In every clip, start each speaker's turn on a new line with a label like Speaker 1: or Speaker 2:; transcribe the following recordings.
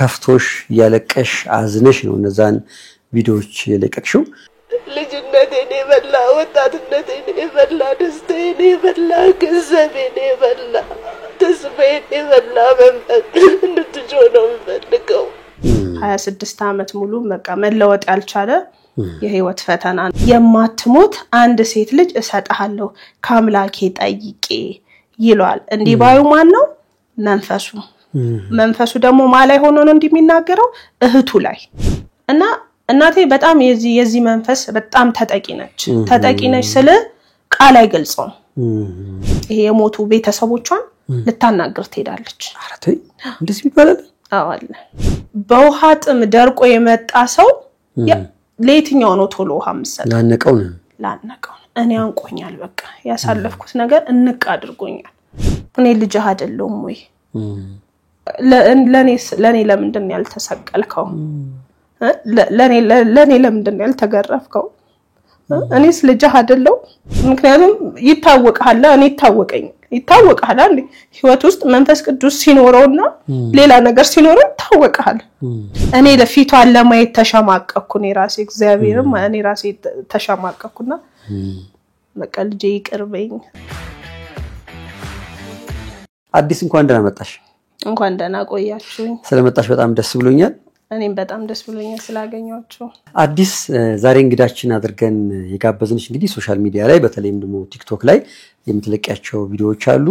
Speaker 1: ከፍቶሽ ያለቀሽ አዝነሽ ነው እነዛን ቪዲዮዎች የለቀቅሽው
Speaker 2: ልጅነቴን የበላ ወጣትነቴን የበላ ደስታዬን የበላ ገንዘቤን የበላ ተስፋዬን የበላ መንፈስ እንድትጆ ነው የምፈልገው 26 ዓመት ሙሉ በቃ መለወጥ ያልቻለ የህይወት ፈተና የማትሞት አንድ ሴት ልጅ እሰጣለሁ ካምላኬ ጠይቄ ይሏል እንዲህ ባዩ ማን ነው መንፈሱ ደግሞ ማላይ ሆኖ ነው እንደሚናገረው እህቱ ላይ እና እናቴ በጣም የዚህ መንፈስ በጣም ተጠቂ ነች ስለ ቃል አይገልጸው ይሄ የሞቱ ቤተሰቦቿን ልታናግር ትሄዳለች
Speaker 1: አራተይ እንደዚህ ይባላል
Speaker 2: አዋለ በውሃ ጥም ደርቆ የመጣ ሰው ለየትኛው ነው ቶሎ ውሃ መስጠት
Speaker 1: ላነቀው
Speaker 2: እኔ አንቆኛል በቃ ያሳለፍኩት ነገር እንቅ አድርጎኛል እኔ ልጅ አይደለም ወይ ለኔ ለምንድን ያልተሰቀልከው ለኔ ለምንድን ያልተገረፍከው እኔስ ልጅ አይደለም ምክንያቱም ይታወቃል እኔ ይታወቃል እንዴ ህይወት ውስጥ መንፈስ ቅዱስ ሲኖርውና ሌላ ነገር ሲኖርው ይታወቃል እኔ ለፊቷን ለማየት ተሸማቀቅኩ እኔ ራሴ እግዚአብሔርም እኔ ራሴ ተሸማቀቅኩና በቃ ልጄ ይቅርበኝ
Speaker 1: አዲስ እንኳን ደህና መጣሽ
Speaker 2: እንኳን ደህና ቆያችሁኝ
Speaker 1: ስለመጣሽ በጣም ደስ ብሎኛል
Speaker 2: እኔም በጣም ደስ ብሎኛል ስላገኛችሁ
Speaker 1: አዲስ ዛሬ እንግዳችን አድርገን የጋበዝንሽ እንግዲህ ሶሻል ሚዲያ ላይ በተለይም ደግሞ ቲክቶክ ላይ የምትለቂያቸው ቪዲዮዎች አሉ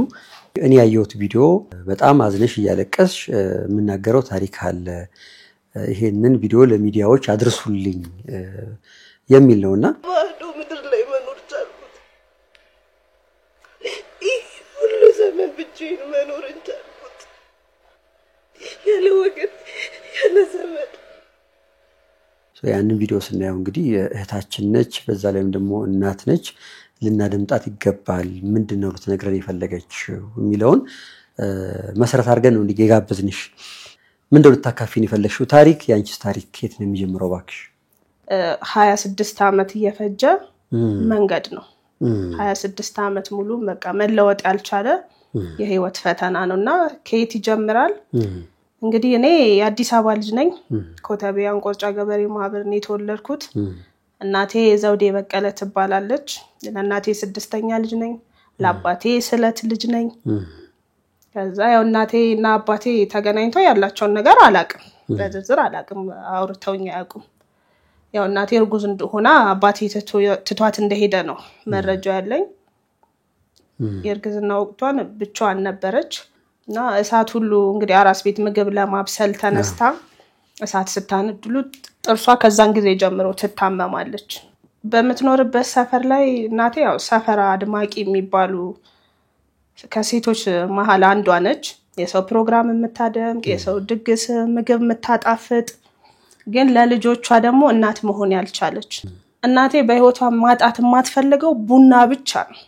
Speaker 1: እኔ ያየሁት ቪዲዮ በጣም አዝነሽ ያለቀስሽ የምናገረው ታሪክ አለ ይሄንን ቪዲዮ ለሚዲያዎች አድርሱልኝ የሚል ነውና
Speaker 2: ባዶ ምድር ላይ መኖር ቻልኩት ሁሉ ዘመን ብቻዬን መኖር ቻልኩት ያለ ወገን ያለ ዘመድ
Speaker 1: ያንን ቪዲዮ ስናየው እንግዲህ እህታችን ነች በዛ ላይም ደግሞ እናት ነች ልናደምጣት ይገባል ምንድነው ልትነግረን የፈለገችው የሚለውን መሰረት አድርገን ነው እንዲጋብዝንሽ ምንድነው ልታካፊን የፈለግሽው ታሪክ ያንቺስ ታሪክ የት ነው የሚጀምረው ባክሽ
Speaker 2: 26 ዓመት እየፈጀ መንገድ ነው 26 ዓመት ሙሉ በቃ መለወጥ ያልቻለ የህይወት ፈተና ነውና ከየት ይጀምራል እንግዲህ እኔ የአዲስ አበባ ልጅ ነኝ ኮተቤ አንቆርጫ ገበሬ ማህበር ነው የተወለድኩት እናቴ ዘውዴ በቀለ ትባላለች ለእናቴ ስድስተኛ ልጅ ነኝ ለአባቴ ስለት ልጅ ነኝ ከዛ ያው እናቴና አባቴ ተገናኝተው ያላቸውን ነገር አላቅም በዝርዝር አላቅም አውርተውኝ ያቁም ያው እናቴ እርጉዝ እንደሆነ አባቴ ትቷት እንደሄደ ነው መረጃ ያለኝ የእርግዝና ወቅቷን ብቻዋን ነበረች እና እሳት ሁሉ እንግዲህ አራስ ቤት ምግብ ለማብሰል ተነስታ እሳት ስታነድሉ ጥርሷ ከዛን ጊዜ ጀምሮ ትታመማለች በመትኖርበት ሰፈር ላይ እናቴ ያው ሰፈራ አድማቂ የሚባሉ ከሴቶች መሃል አንዷ ነች የሰው ፕሮግራም የምታደምቅ የሰው ድግስ ምግብ የምታጣፍጥ ግን ለልጆቿ ደግሞ እናት መሆን ያልቻለች እናቴ በህይወቷ ማጣት የማትፈልገው ቡና ብቻ ነው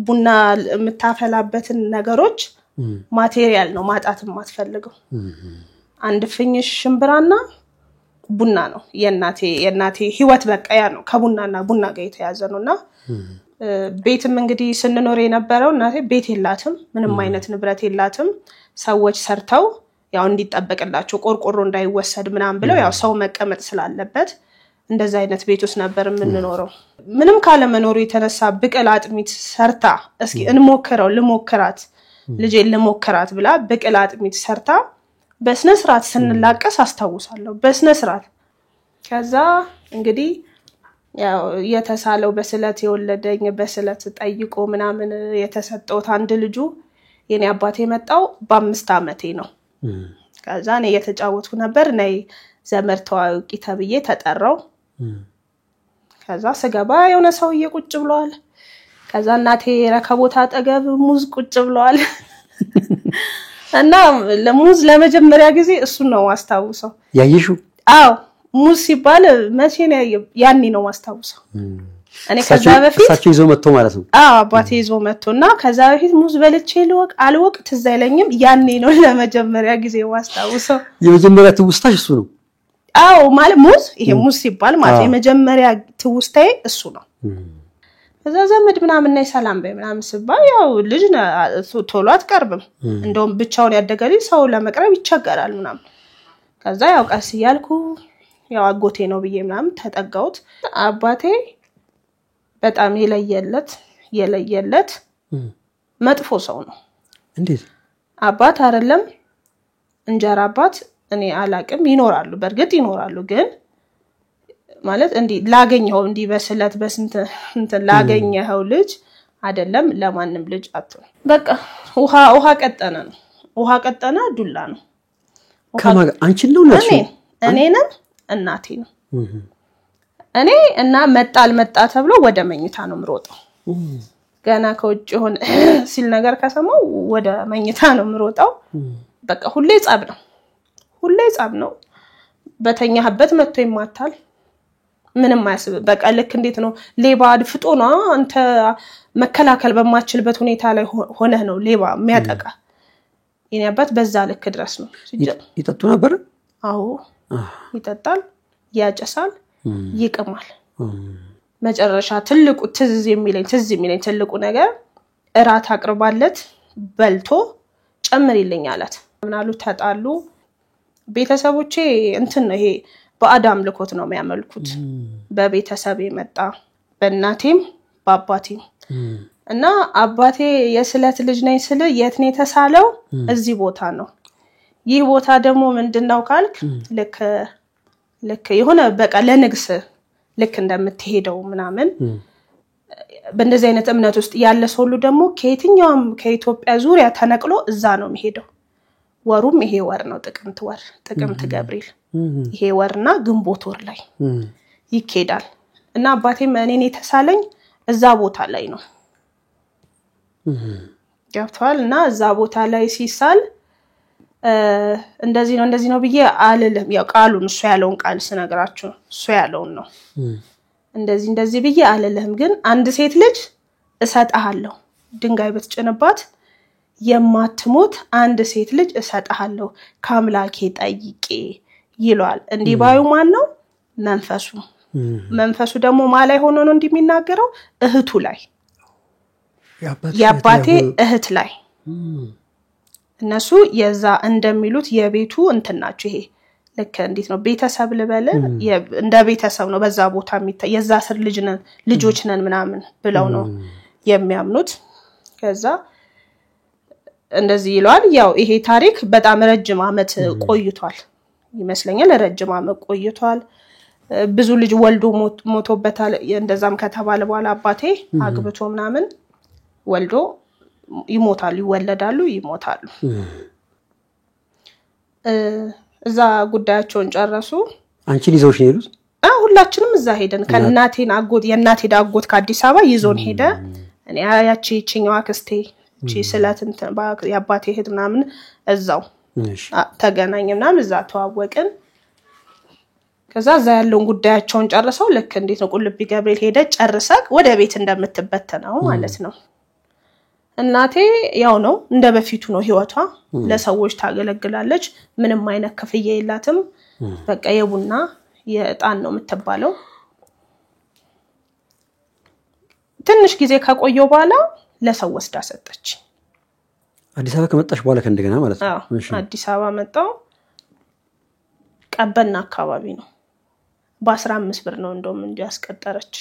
Speaker 2: ቡና የምታፈላበትን ነገሮች ማቴሪያል ነው ማጣት የማትፈልገው አንድ ፍኝሽ ሽምብራና ቡና ነው የናቴ ህይወት በቃ ያ ነው ከቡናና ቡና ጋር የተያዘ ነውና ቤትም እንግዲህ ስንኖር የነበረው እናቴ ቤት የላትም ምንም አይነት ንብረት የላትም ሰዎች ሰርተው ያው እንዲጠበቅላቸው ቆርቆሮ እንዳይወሰድ ምናም ብለው ያው ሰው መቀመጥ ስላለበት እንደዛ አይነት ቤት ውስጥ ነበር የምንኖረው ምንም ካለ መኖሩ የተነሳ ብቅል አጥሚት ሰርታ እስኪ ልሞክራት ልጄ ልሞክራት ብላ ብቅል አጥሚት ሰርታ በስነ ስርዓት ስንላቀስ አስተዋውሳለሁ በስነ ስርዓት ከዛ እንግዲህ ያው የተሳለው በስለት የወለደኝ በስለት ጠይቆ ምናምን የተሰጠው አንድ ልጁ የኔ አባቴ መጣው በ5 ዓመቴ ነው ከዛ እኔ የተጫወትኩ ነበር ነይ ዘመድ ተዋውቂ ተብዬ ተጠራው ከዛ ስገባ የሆነ ሰውዬ ቁጭ ብሏል ከዛ እናቴ ረከቦት አጠገብ ሙዝ ቁጭ ብሏል እና ለሙዝ ለመጀመሪያ ጊዜ እሱ ነው አስተዋውሰው
Speaker 1: ያየሽው
Speaker 2: አዎ ሙዝ ሲባል መቼ ነው ያኔ ነው አስተዋውሰው እኔ ከዛ በፊት
Speaker 1: ሳቸው ይዞ መጥቶ ማለት ነው
Speaker 2: አባቴ ይዞ መጥቶና ከዛ በፊት ሙዝ በልቼ አልወቅ ትዝ አይለኝም ያኔ ነው ለመጀመሪያ ጊዜ አስተዋውሰው
Speaker 1: የመጀመሪያ ትውስታሽ እሱ ነው
Speaker 2: አዎ ማለት ሙዝ ይሄ ሙዝ ሲባል ማለት የመጀመሪያ ትውስታዬ እሱ ነው ከዛ ዘመድ ምናምን ነይ ሰላም በይ ምናምን ስባል ያው ልጅ ቶሎ አትቀርብም እንደውም ብቻውን ያደገልኝ ሰው ለመቅረብ ይቸገራል ምናምን ከዛ ያው ቀስ ይያልኩ ያው አጎቴ ነው ብዬ ምናምን ተጠጋውት አባቴ በጣም የለየለት መጥፎ ሰው ነው
Speaker 1: እንዴት
Speaker 2: አባት አይደለም እንጀራ አባት እኔ አላቅም ይኖራሉ በርግጥ ይኖራሉ ግን ማለት እንዲ ላገኘው እንዲ በስለት በስንት እንትን ላገኘው ልጅ አይደለም ለማንም ልጅ አትሆን በቃ ውሃ ቀጠነ ዱላ ነው
Speaker 1: ከማጋ አንቺ ነው ነሽ
Speaker 2: እኔና እናቴ ነው እኔ እና መጣ ተብሎ ወደ መኝታ ነው ምሮጠው ገና ከውጭ ሆነ ሲል ነገር ከሰማው ወደ መኝታ ነው ምሮጠው በቃ ሁሌ ጻብ ነው በተኛህበት መጥቶ ይማታል ምንም ማያስብ በቃ ልክ እንዴት ነው ሌባ አድፍጦ ነው አንተ መከላከል በማችልበት ሁኔታ ላይ ሆነህ ነው ሌባ የሚያጠቃ የኔ አባት በዛ ልክ ድረስ ነው
Speaker 1: ይጠጡ ነበር
Speaker 2: አዎ ይጠጣል ያጨሳል ይቅማል መጨረሻ ትልቁ ትዝ የሚለኝ ትልቁ ነገር እራት አቅርባለት በልቶ ጨምሪልኝ አላት ምናሉ ተጣሉ ቤተሰቦቼ እንትን ነው ይሄ በአዳም ልኮት ነው የሚያመልኩት በቤተሰብ የመጣ በእናቴም በአባቴም እና አባቴ የስለት ልጅ ነኝ ስለ የት ነው ተሳለው እዚህ ቦታ ነው ይህ ቦታ ደግሞ ምንድነው ካልክ ልክ የሆነ በቃ ለንግስ ልክ እንደምትሄደው ምናምን በእንደዚህ አይነት እምነት ውስጥ ያለ ሰው ሁሉ ደግሞ ከየትኛውም ከኢትዮጵያ ዙሪያ ተነቅሎ እዛ ነው የሚሄደው ወሩም ይሄ ወር ነው ጥቅምት ገብርኤል ይሄ ወርና ግንቦት ወር ላይ ይኬዳል እና አባቴም እኔን የተሳለኝ እዛ ቦታ ላይ ነው ገብቷል እና እዛ ቦታ ላይ ሲሳል እንደዚህ ነው ብዬ አልልም ያው ቃሉን እሱ ያለውን ቃል ስነግራችሁ እሱ ያለውን ነው እንደዚህ ብዬ አልልም ግን አንድ ሴት ልጅ እሰጣለሁ ድንጋይ በትጭንባት የማትሞት አንድ ሴት ልጅ እሰጣለሁ ካምላኬ ጠይቄ ይሏል እንዲህ ባዩ ማን ነው መንፈሱ ደግሞ ማላይ ሆኖ ነው እንደሚናገረው እህቱ ላይ ያባቴ እህት ላይ እነሱ የዛ እንደሚሉት የቤቱ እንትናቸው ይሄ ለከ እንዴት ነው ቤተሰብ ልበለ እንደ ቤተሰብ ነው በዛ ቦታ የሚታይ የዛ ስር ልጆች ነን ምናምን ብለው ነው የሚያምኑት ከዛ እንደዚህ ይሏል ያው ይሄ ታሪክ በጣም ረጅም አመት ቆይቷል ይመስለኛል ረጅም አመት ቆይቷል ብዙ ልጅ ወልዶ ሞቶበታል እንደዛም ከተባለ በኋላ አባቴ አግብቶ ምናምን ወልዶ ይወለዳሉ ይሞታሉ እዛ ጉዳያቸውን ጨረሱ
Speaker 1: አንቺን ይዘውሽ ሄዱት
Speaker 2: ሁላችንም እዛ ሄደን ከናቴን የናቴ ዳጎት ከአዲስ አበባ ይዞን ሄደ እኔ ያቺኛዋ ክስቴ ስላትን ያባቴ እህት ምናምን እዛው ተገናኘን ምናምን እዛ ተዋወቅን ከዛ ያለውን ጉዳያቸውን ጨርሰው ለክ እንዴት ነው ቁልቢ ገብርኤል ሄደ ጨርሰክ ወደ ቤት እንደምትበተነው ማለት ነው እናቴ ያው ነው እንደበፊቱ ነው ህይወቷ ለሰዎች ታገለግላለች ምንም አይነት ክፍያ የላትም በቃ የቡና የጣን ነው የምትባለው ትንሽ ጊዜ ከቆየው በኋላ ለሰው ወስዳ ሰጠች
Speaker 1: አዲስ አበባ ከመጣሽ በኋላ ከእንደገና ማለት ነው
Speaker 2: እሺ አዲስ አበባ መጣው ቀበና አካባቢ ነው በ15 ብር ነው እንደውም እንጂ አስቀጠረች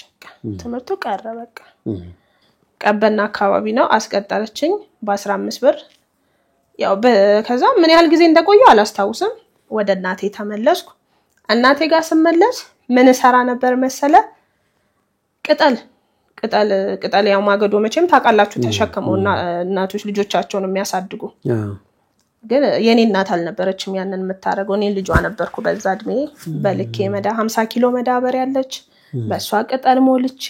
Speaker 2: ትምርቱ ቀረ በቃ ቀበና አካባቢ ነው አስቀጠረችኝ በ15 ብር ያው ከዛ ምን ያህል ጊዜ እንደቆየው አላስታውስም ወደ እናቴ ተመለስኩ እናቴ ጋር ስመለስ ምን ሰራ ነበር መሰለ ቅጠል ያው ማገዶ መቼም ታቃላችሁ ተሸከመውና እናቶች ልጆቻቸውን የሚያሳድጉ ግን የኔ እናት አልነበረችም ያንን የምታረገው እኔ ልጇ ነበርኩ በዛ እድሜ በልኬ 50 ኪሎ መዳበር ያለች በሷ ቅጠል ሞልቼ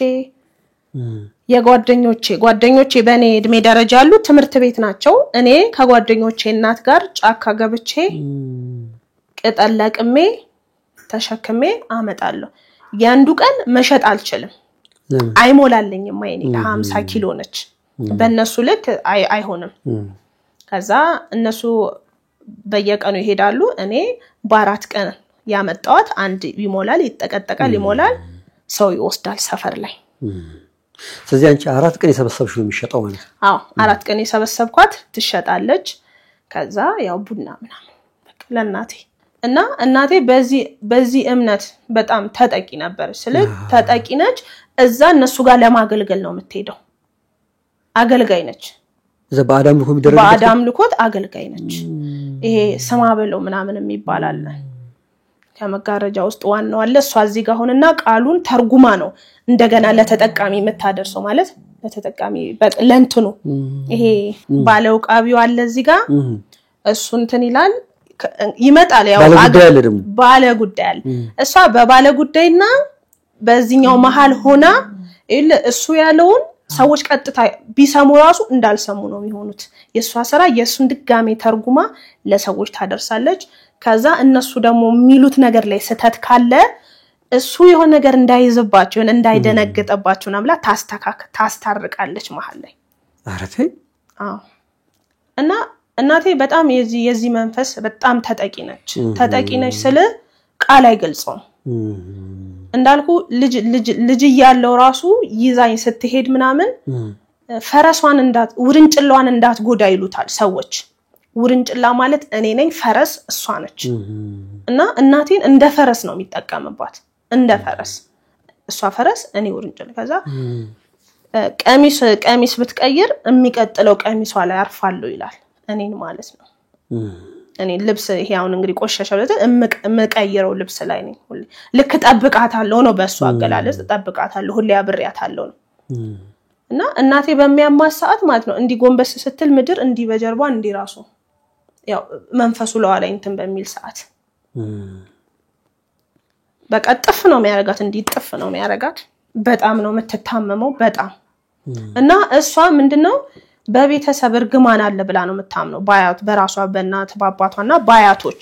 Speaker 2: የጓደኞቼ በኔ እድሜ ደረጃ ያሉ ትምርት ቤት ናቸው እኔ ከጓደኞቼ እናት ጋር ጫካ ገብቼ ቅጠል ለቅሜ ተሸክሜ አመጣለሁ ያንዱ ቀን መሸጥ አልችልም አይሞላልኝም ማይኔ 50 ኪሎ ነች በእነሱ ልክ አይሆንም ከዛ እነሱ በየቀኑ ይሄዳሉ እኔ በአራት ቀን ያመጣዋት አንድ ይሞላል ይጠቀጠቃል ይሞላል ሰው ይወስዳል ሰፈር ላይ
Speaker 1: ስለዚህ አንቺ 4 ቀን የሰበሰብሽው የሚሸጠው ማለት ነው?
Speaker 2: አዎ 4 ቀን የሰበሰብኳት ትሸጣለች። ከዛ ያው ቡና ምናምን በቃ ለእናቴ እና እናቴ በዚህ እምነት በጣም ተጠቂ ነበረች። ተጠቂ ነች። እዛ እነሱ ጋር ለማገልገል ነው የምትሄደው። አገልጋይ ነች።
Speaker 1: እዛ በአዳም ልኮ የሚደረግ
Speaker 2: በአዳም ልኮት አገልጋይ ነች። ይሄ ስማ በለው ምናምን የሚባል አለ። ከመጋረጃ ውስጥ ዋናው አለ። እሷ እዚህ ጋር ሆነና ቃሉን ተርጉማ ነው እንደገና ለተጠቃሚ የምታደርሰው ማለት ለተጠቃሚ ለእንትኑ ይሄ ባለው ቃቢው አለ እዚህ ጋር እሱ እንትን ይላል ይመጣል። ያው ባለ ጉዳይ አለ። እሷ በባለ ጉዳይና በዚህኛው መሃል ሆና እሱ ያለውን ሰዎች ቀጥታ ቢሰሙ ራሱ እንዳልሰሙ ነው የሚሆኑት። የሷ ስራ የሱን ድጋሜ ተርጉማ ለሰዎች ታደርሳለች። ከዛ እነሱ ደግሞ የሚሉት ነገር ላይ ስተት ካለ እሱ የሆነ ነገር እንዳይዝባቸው እንዳይደነግጥባቸው ናምላ ታስታርቃለች መሃል ላይ።
Speaker 1: አረቴ
Speaker 2: እና እናቴ በጣም የዚህ መንፈስ በጣም ተጠቂ ነች ስለ ቃል አይገልጸውም። እንዳልኩ ልጅ ያለው ራሱ ይዛኝ ስትሄድ ምናምን ፈረሷን ውርንጭላዋን እንዳትጎዳ ይሉታል ሰዎች። ውርንጭላ ማለት እኔ ነኝ፣ ፈረስ እሷ ነች። እና እናቴን እንደ ፈረስ ነው የሚጠቀምባት። እንደ ፈረስ እሷ ፈረስ እኔ ውርንጭላ። ከዛ ቀሚስ ብትቀይር የሚቀጥለው ቀሚሷ ላይ አርፋለሁ ይላል እኔን ማለት ነው። እኔ ልብስ ይሄ አሁን እንግዲህ ቆሸሸ ማለት እምቀይረው ልብስ ላይ ነኝ ሁሌ። ልክ ጠብቃታለሁ ነው በእሱ አገላለጽ። ጠብቃታለሁ ሁሌ አብሬያታለሁ ነው። እና እናቴ በሚያማት ሰዓት ማለት ነው እንዲ ጎንበስ ስትል ምድር እንዲ በጀርባ እንዲ ራሱ ያው መንፈሱ ለዋላይ እንትን በሚል ሰዓት በቃ ጥፍ ነው የሚያረጋት። እንዲ ጥፍ ነው የሚያረጋት። በጣም ነው የምትታመመው በጣም። እና እሷ ምንድነው በቤተሰብ እርግማን አለ ብላ ነው የምታምነው። ባያት በራሷ በእናት ባባቷና ባያቶች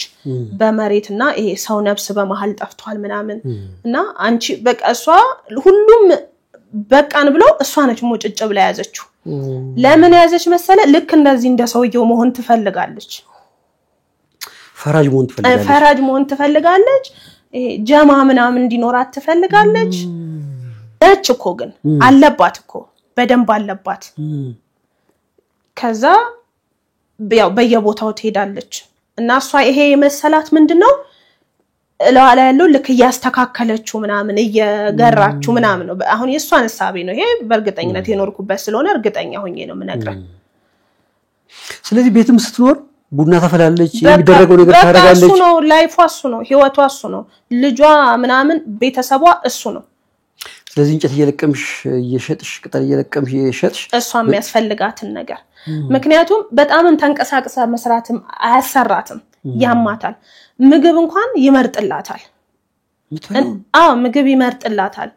Speaker 2: በመሬትና ይሄ ሰው ነፍስ በመሃል ጠፍቷል ምናምን። እና አንቺ በቃ እሷ ሁሉም በቃን ብለው እሷ ነች ሞጭጭ ብላ ያዘችው። ለምን ያዘች መሰለ? ልክ እንደዚህ እንደ ሰውየው መሆን ትፈልጋለች። ፈራጅ መሆን ትፈልጋለች። ይሄ ጀማ ምናምን እንዲኖራት ትፈልጋለች። ነች እኮ ግን አለባት እኮ በደንብ አለባት። ከዛ ያው በየቦታው ትሄዳለች። እና እሷ ይሄ መሰላት ምንድነው ለዋላ ያለው ልክ ያስተካከለችው ምናምን እየገራችሁ ምናምን ነው። አሁን የሷን ሐሳብ ነው ይሄ። በእርግጠኝነት የኖርኩበት ስለሆነ እርግጠኛ ሆኜ ነው የምነግረው።
Speaker 1: ስለዚህ ቤትም ስትኖር ቡና ታፈላለች፣ የሚደረገው ነገር ታረጋለች።
Speaker 2: እሱ ነው ላይፏ፣ እሱ ነው ህይወቷ፣ እሱ ነው ልጇ ምናምን ቤተሰቧ እሱ ነው።
Speaker 1: ስለዚህ እንጨት እየለቀምሽ እየሸጥሽ ቅጠል እየለቀምሽ እየሸጥሽ
Speaker 2: እሷ የሚያስፈልጋትን ነገር ምክንያቱም በጣም ተንቀሳቅሳ መስራትም አያሰራትም፣ ያማታል። ምግብ እንኳን ይመርጥላታል። ምግብ ይመርጥላታል።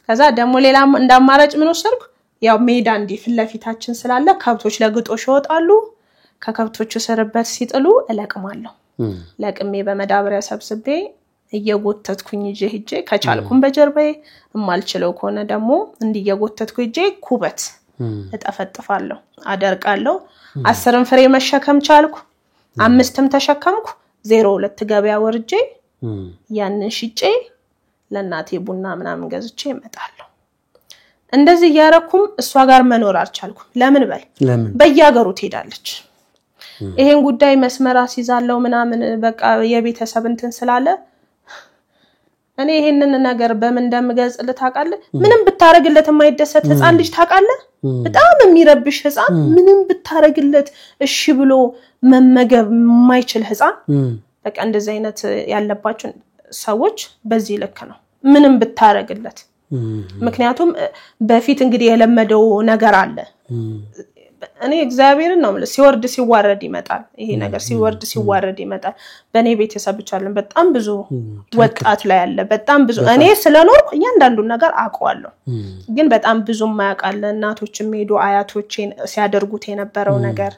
Speaker 2: ከዛ ደግሞ ሌላ እንዳማራጭ ምን ወሰድኩ? ያው ሜዳ እንዲ ፍለፊታችን ስላለ ከብቶች ለግጦሽ ይወጣሉ። ከከብቶቹ ስርበት ሲጥሉ እለቅማለሁ። ለቅሜ በመዳበሪያ ሰብስቤ እየጎተትኩኝ ሄጄ ከቻልኩም በጀርባዬ እማልችለው ከሆነ ደግሞ እንዲየጎተትኩ ሄጄ ኩበት እጠፈጥፋለሁ፣ አደርቃለሁ። 10 ፍሬ መሸከም ቻልኩ፣ 5ም ተሸከምኩ። 02 ገበያ ወርጄ ያንን ሽጬ ለናቴ ቡና ምናምን ገዝቼ እመጣለሁ። እንደዚህ ያረኩም እሷ ጋር መኖር አልቻልኩም። ለምን በየሀገሩ ትሄዳለች። ይሄን ጉዳይ መስመር አስይዛለው ምናምን በቃ የቤተሰብ እንትን ስላለ እኔ ይሄንን ነገር በምን እንደምገልጽልህ ታውቃለህ? ምንም ብታረግለት የማይደሰት ህፃን ልጅ ታውቃለህ? በጣም የሚረብሽ ህፃን ምንም ብታረግለት እሺ ብሎ መመገብ የማይችል ህፃን በቃ እንደዚህ አይነት ያለባቸው ሰዎች በዚህ ልክ ነው ምንም ብታረግለት። ምክንያቱም በፊት እንግዲህ የለመደው ነገር አለ። እኔ እግዚአብሔርን ነው ማለት ሲወርድ ሲዋረድ ይመጣል። ይሄ ነገር ሲወርድ ሲዋረድ ይመጣል። በኔ ቤተሰብ ብቻ አይደለም በጣም ብዙ ወጣት ላይ ያለ በጣም ብዙ እኔ ስለኖርኩ እያንዳንዱን ነገር አውቀዋለሁ። ግን በጣም ብዙ ማያውቃለ እናቶችም ሄዶ አያቶቼን ሲያደርጉት የነበረው ነገር።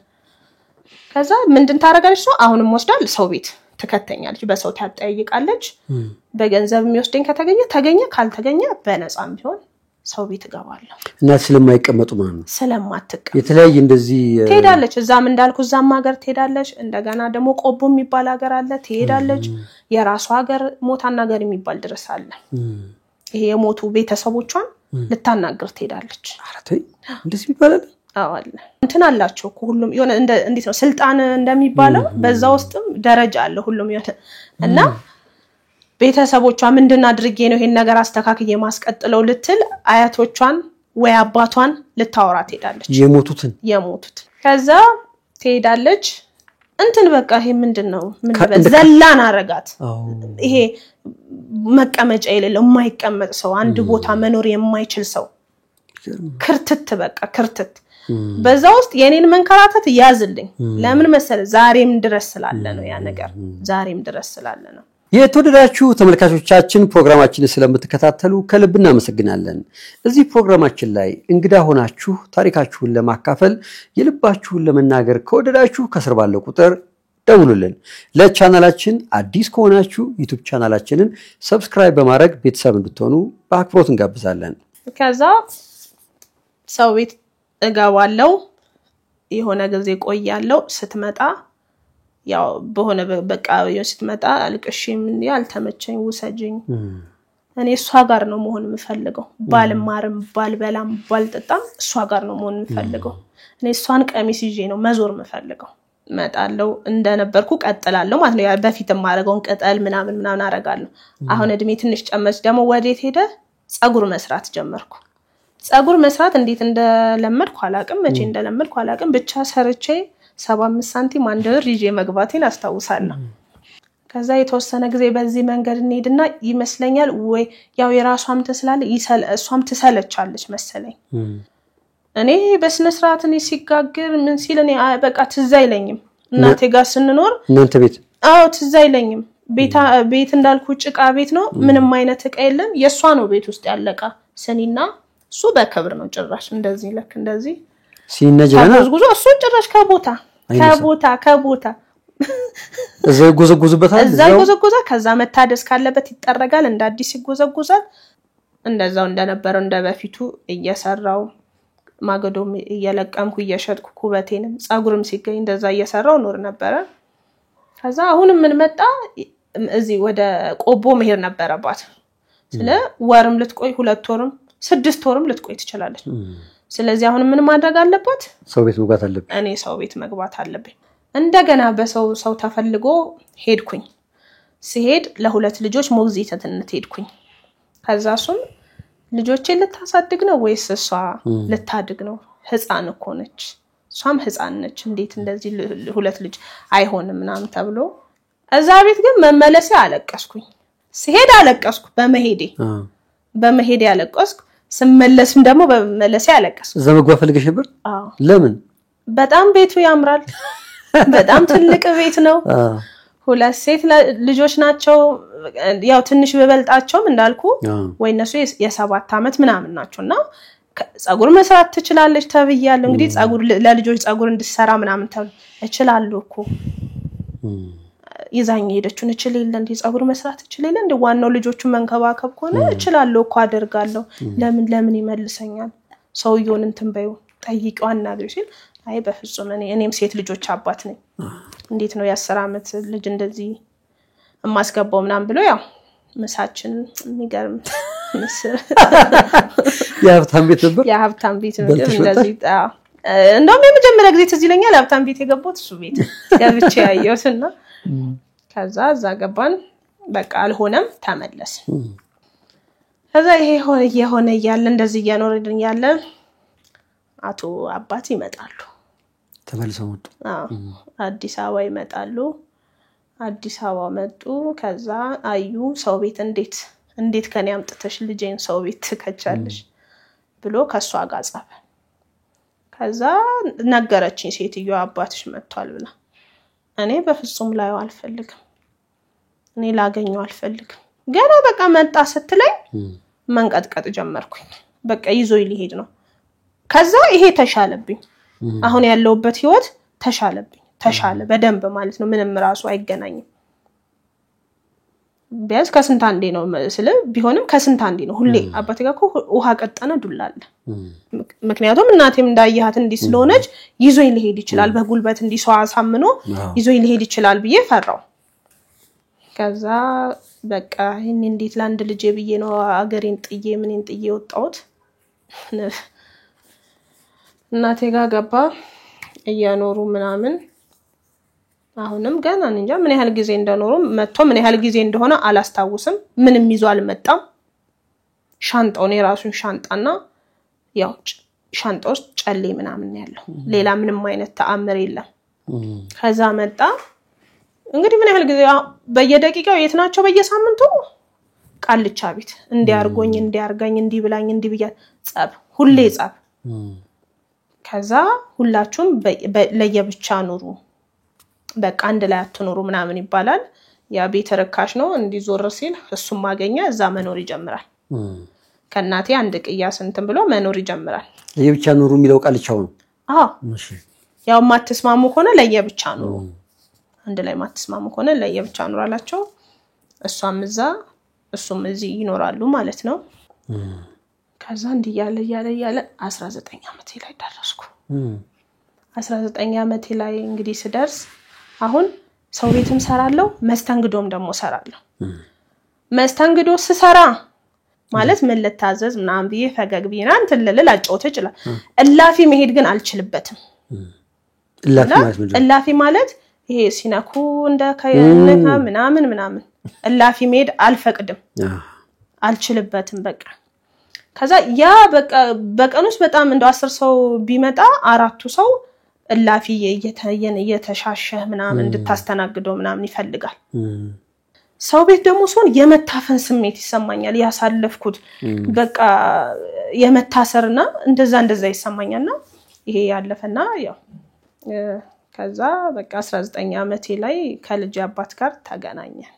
Speaker 2: ከዛ ምንድን ታረጋለች ነው አሁንም ወስዳል ሰው ቤት ተከተኛለች። በሰው ታጠያይቃለች። በገንዘብ የሚወስደኝ ከተገኘ ካልተገኘ በነፃም ቢሆን ሰው ቤት ገባለሁ።
Speaker 1: እና ስለማይቀመጡ ማለት ነው።
Speaker 2: ስለማትቀመጥ
Speaker 1: የተለያየ እንደዚህ
Speaker 2: ትሄዳለች። እዛም እንዳልኩ እዛም ሀገር ትሄዳለች። እንደገና ደግሞ ቆቦ የሚባል ሀገር አለ ትሄዳለች። የራሷ ሀገር ሞታና ሀገር የሚባል ድረስ አለ። ይሄ የሞቱ ቤተሰቦቿን ልታናግር ትሄዳለች
Speaker 1: አራተይ እንደዚህ ይባላል
Speaker 2: አዋለ እንትን አላችሁ ሁሉም የሆነ እንዴት ነው ስልጣን እንደሚባለው በዛ ውስጥም ደረጃ አለ ሁሉም የሆነ እና ቤተሰቦቿ ምንድን አድርጌ ነው ይሄን ነገር አስተካክዬ ማስቀጥለው ልትል አያቶቿን ወይ አባቷን ልታወራ ትሄዳለች የሞቱት ከዛ ትሄዳለች እንትን በቃ ይሄ ምንድነው ምን ዘላን አረጋት ይሄ መቀመጫ የሌለው የማይቀመጥ ሰው አንድ ቦታ መኖር የማይችል ሰው ክርትት በቃ ክርትት በዛ ውስጥ የኔን መንከራተት ያዝልኝ ለምን መሰለ ዛሬም ድረስ ስላለ ነው ያ ነገር ዛሬም ድረስ ስላለ ነው የተወደዳችሁ ተመልካቾቻችን ፕሮግራማችንን ስለምትከታተሉ ከልብ እናመሰግናለን እዚህ ፕሮግራማችን ላይ እንግዳ ሆናችሁ ታሪካችሁን ለማካፈል የልባችሁን ለመናገር ከወደዳችሁ ከስር ባለው ቁጥር ደውሉልን ለቻናላችን አዲስ ከሆናችሁ ዩቲዩብ ቻናላችንን ሰብስክራይብ በማድረግ ቤተሰብ እንድትሆኑ በአክብሮት እንጋብዛለን ከዛ ሰው ቤት እጋዋለው የሆነ ጊዜ ቆያለው ስትመጣ ያው በሆነ በቃ ስትመጣ አልቀሽ ምን ያልተመቸኝ ውሰጂኝ እኔ እሷ ጋር ነው መሆን የምፈልገው ባልማርም ባልበላም ባልጠጣም እሷ ጋር ነው መሆን የምፈልገው እኔ እሷን ቀሚስ ይዤ ነው መዞር የምፈልገው መጣለው እንደነበርኩ ቀጥላለሁ ማለት ነው ያ በፊትም ማረጋውን ቀጠል ምናምን አረጋለሁ አሁን እድሜ ትንሽ ጨመች ደግሞ ወዴት ሄደ ጸጉር መስራት ጀመርኩ ጸጉር መስራት እንዴት እንደለመድኩ አላቅም መቼ እንደለመድኩ አላቅም ብቻ ሰርቼ 75 ሳንቲም አንድ ብር ይዤ መግባቴን አስታውሳለሁ ከዛ የተወሰነ ጊዜ በዚህ መንገድ እንሄድና ይመስለኛል ወይ ያው የራሷም ተስላለ እሷም ተሰለቻለች መሰለኝ እኔ በስነ ስርዓት እኔ ሲጋግር ምን ሲል እኔ በቃ ትዝ አይለኝም እናቴ ጋር ስንኖር
Speaker 1: እናንተ ቤት
Speaker 2: አዎ ትዝ አይለኝም ቤት እንዳልኩ ጭቃ ቤት ነው ምንም አይነት እቃ የለም የሷ ነው ቤት ውስጥ ያለቃ ስኒና እሱ በክብር ነው ጭራሽ እንደዚህ ለክ እንደዚህ
Speaker 1: ሲነጀና
Speaker 2: ጉዞ እሱ ጭራሽ ከቦታ
Speaker 1: እዛ ይጎዘጎዛል
Speaker 2: ከዛ መታደስ ካለበት ይጠረጋል እንደ አዲስ ይጎዘጎዛል እንደዛው እንደነበረው እንደበፊቱ እየሰራው ማገዶም እየለቀምኩ እየሸጥኩ ኩበቴንም ጻጉርም ሲገኝ እንደዛ እየሰራው ኖር ነበር ከዛ አሁንም ምን መጣ እዚህ ወደ ቆቦ መሄድ ነበረባት ስለ ወርም ልትቆይ 2 ወርም 6 ወርም ልትቆይ ትችላለች ስለዚህ አሁን ምን ማድረግ አለባት
Speaker 1: ሰው ቤት መግባት አለበት
Speaker 2: እኔ ሰው ቤት መግባት አለብኝ እንደገና በሰው ተፈልጎ ሄድኩኝ ሲሄድ ለሁለት ልጆች ሞግዚትነት ሄድኩኝ ከዛሱም ልጆቼን ልታሳድግ ነው ወይስ እሷ ልታድግ ነው ህፃን እኮ ነች እሷም ህፃን ነች እንዴት እንደዚህ ሁለት ልጅ አይሆንም ምናምን ተብሎ እዛ ቤት ግን መመለሴ አለቀስኩኝ ሲሄድ አለቀስኩ በመሄዴ አለቀስኩ ስመለስም ደግሞ በመለሴ አለቀስኩ
Speaker 1: ዘመግባ ፈልገሽ ነበር ለምን
Speaker 2: በጣም ቤቱ ያምራል በጣም ትልቅ ቤት ነው ሁለት ሴት ልጆች ናቸው ያው ትንሽ በበልጣቸውም እንዳልኩ ወይነሱ የ7 አመት ምናምን ናቸውና ጸጉር መስራት ትችላለች ተብያለሁ እንግዲህ ጸጉር ለልጆች ጸጉር እንድሰራ ምናምን እችላለሁ እኮ ይዛኝ ሄደችው እችላለሁ እንዴ ጸጉር መስራት እችላለሁ እንዴ ዋናው ልጆቹን መንከባከብ ከሆነ እችላለሁ እኮ አደርጋለሁ ለምን ይመልሰኛል ሰውየውን እንትን በዩ ጠይቀው አናግሪ ሲል አይ በፍጹም እኔም ሴት ልጆች አባት ነኝ እንዴት ነው የ10 አመት ልጅ እንደዚህ ማስገባው ምናምን ብሎ ያው መሳችን የሚገርም ምስር
Speaker 1: የሀብታም ቤት ነበር
Speaker 2: የሀብታም ቤት ነው እንደዚህ እንደውም የመጀመሪያ ጊዜ ትዝ ይለኛል ሀብታም ቤት የገባሁት እሱ ቤት ገብቼ ያየሁትና ከዛ እዛ ገባን በቃ አልሆነም ተመለስ ከዛ ይሄ ሆነ ያለ እንደዚህ እያኖርልን ያለ አቶ አባት ይመጣሉ
Speaker 1: ተመልሰው መጡ
Speaker 2: አዲስ አበባ ይመጣሉ አዲስ አበባ መጡ ከዛ አዩ ሰው ቤት እንዴት ከኔ አምጥተሽ ልጄን ሰው ቤት ትከቻለሽ ብሎ ከሷ ጋር ጻፈ ከዛ ነገረችኝ ሴትዮ አባትሽ መጥቷል ብላ እኔ በፍጹም ላይው አልፈልግም እኔ ላገኘው አልፈልግም ገና በቃ መጣ ስትለኝ መንቀጥቀጥ ጀመርኩኝ በቃ ይዞይ ሊሄድ ነው ከዛ ይሄ ተሻለብኝ አሁን ያለውበት ህይወት ተሻለ በደንብ ማለት ነው ምንም ራሱ አይገናኝም ቢያንስ ከስንት አንዴ ነው ስለ ቢሆንም ከስንት አንዴ ነው ሁሌ አባቴ ጋር ውሃ ቀጠነ ዱላለ ምክንያቱም እናቴም እንዳያሃት እንዲ ስለሆነች ይዞይ ሊሄድ ይችላል በጉልበት እንዲሰው አሳምኖ ይዞይ ሊሄድ ይችላል ብዬ ፈራው ከዛ በቃ እንዴት ላንድ ልጄ ብዬ ነው አገሬን ጥዬ ምንን ጥዬ ወጣሁት እናቴ ጋር ገባ እያኖሩ ምናምን አሁንም ገና እንጃ ምን ያህል ጊዜ እንደኖሩ መጥቶ ምን ያህል ጊዜ እንደሆነ አላስታውስም ምንም ይዞ አልመጣም ሻንጣው ነው ራሱን ሻንጣና ያው ሻንጣው ውስጥ ጨሌ ምናምን ያለው ሌላ ምንም አይነት ተአምር የለም ከዛ መጣ እንግዲህ ምን ያህል ጊዜ በየደቂቃው የት ናቸው በየሳምንቱ ቃልቻ ቤት እንዲያርጎኝ እንዲያርጋኝ እንዲብላኝ እንዲብያ ጸብ ሁሌ ጸብ ከዛ ሁላችሁም ለየብቻ ኑሩ በቃ አንድ ላይ አትኑሩ ምናምን ይባላል ያ ቤት ርካሽ ነው እንዲዞር ሲል እሱም ማገኛ እዛ መኖር ይጀምራል ከናቴ አንድ ቅያስ እንትን ብሎ መኖር ይጀምራል
Speaker 1: ለየብቻ ኑሩ የሚለው ቃልቻው ነው
Speaker 2: እሺ ያው ማትስማሙ ሆነ ለየብቻ ኑሩ አንድ ላይ ማትስማሙ ሆነ ለየብቻ ኑሩ አላቸው እሷም እዛ እሱም እዚህ ይኖራሉ ማለት ነው ከዛ እንዲያለ ያለ 19 አመቴ ላይ ደረስኩ 19 አመቴ ላይ እንግዲህ ስደርስ አሁን ሰው ቤትም ሰራለው መስተንግዶም ደግሞ ሰራለው መስተንግዶ ስሰራ ማለት ምን ለታዘዝ ምናምን ብዬ ፈገግ ብዬና እንትን ልል አጫውተ ይችላል እላፊ መሄድ ግን አልችልበትም እላፊ ማለት ይሄ ሲነኩ እንደ ከየነካ ምናምን እላፊ መሄድ አልፈቅድም አልችልበትም በቃ ከዛ ያ በቃ በቀኑስ በጣም እንደ 10 ሰው ቢመጣ አራቱ ሰው እላፊ እየተሻሸ ምናምን እንድታስተናግደው ምናምን ይፈልጋል ሰው ቤት ደግሞ ሲሆን የመታፈን ስሜት ይሰማኛል ያሳለፍኩት በቃ የመታሰርና እንደዛ ይሰማኛልና ይሄ ያለፈና ያው ከዛ በቃ 19 አመቴ ላይ ከልጅ አባት ጋር ተገናኘን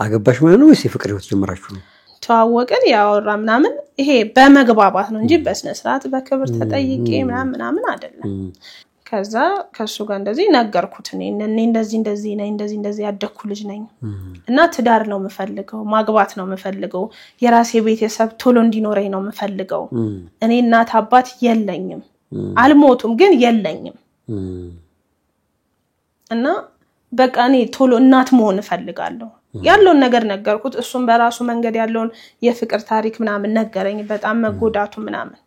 Speaker 1: አገባሽ ማለት ነው ወይስ የፍቅር ህይወት ጀመራችሁ ነው
Speaker 2: ተዋወቅን ያወራ ምናምን ይሄ በመግባባት ነው እንጂ በስነ ስርዓት በክብር ተጠይቄ ምናምን አይደለም ከዛ ከሱ ጋር እንደዚህ ነገርኩት እኔ እንደዚህ እንደዚህ ያደኩ ልጅ ነኝ እና ትዳር ነው መፈልገው ማግባት ነው መፈልገው የራሴ ቤተሰብ ቶሎ እንዲኖረኝ ነው መፈልገው እኔ እናት አባት የለኝም አልሞቱም ግን የለኝም እና በቃ እኔ ቶሎ እናት መሆን ፈልጋለሁ ያለውን ነገር ነገርኩት እሱም በራሱ መንገድ ያለውን የፍቅር ታሪክ ምናምን ነገረኝ በጣም መጎዳቱ ምናምን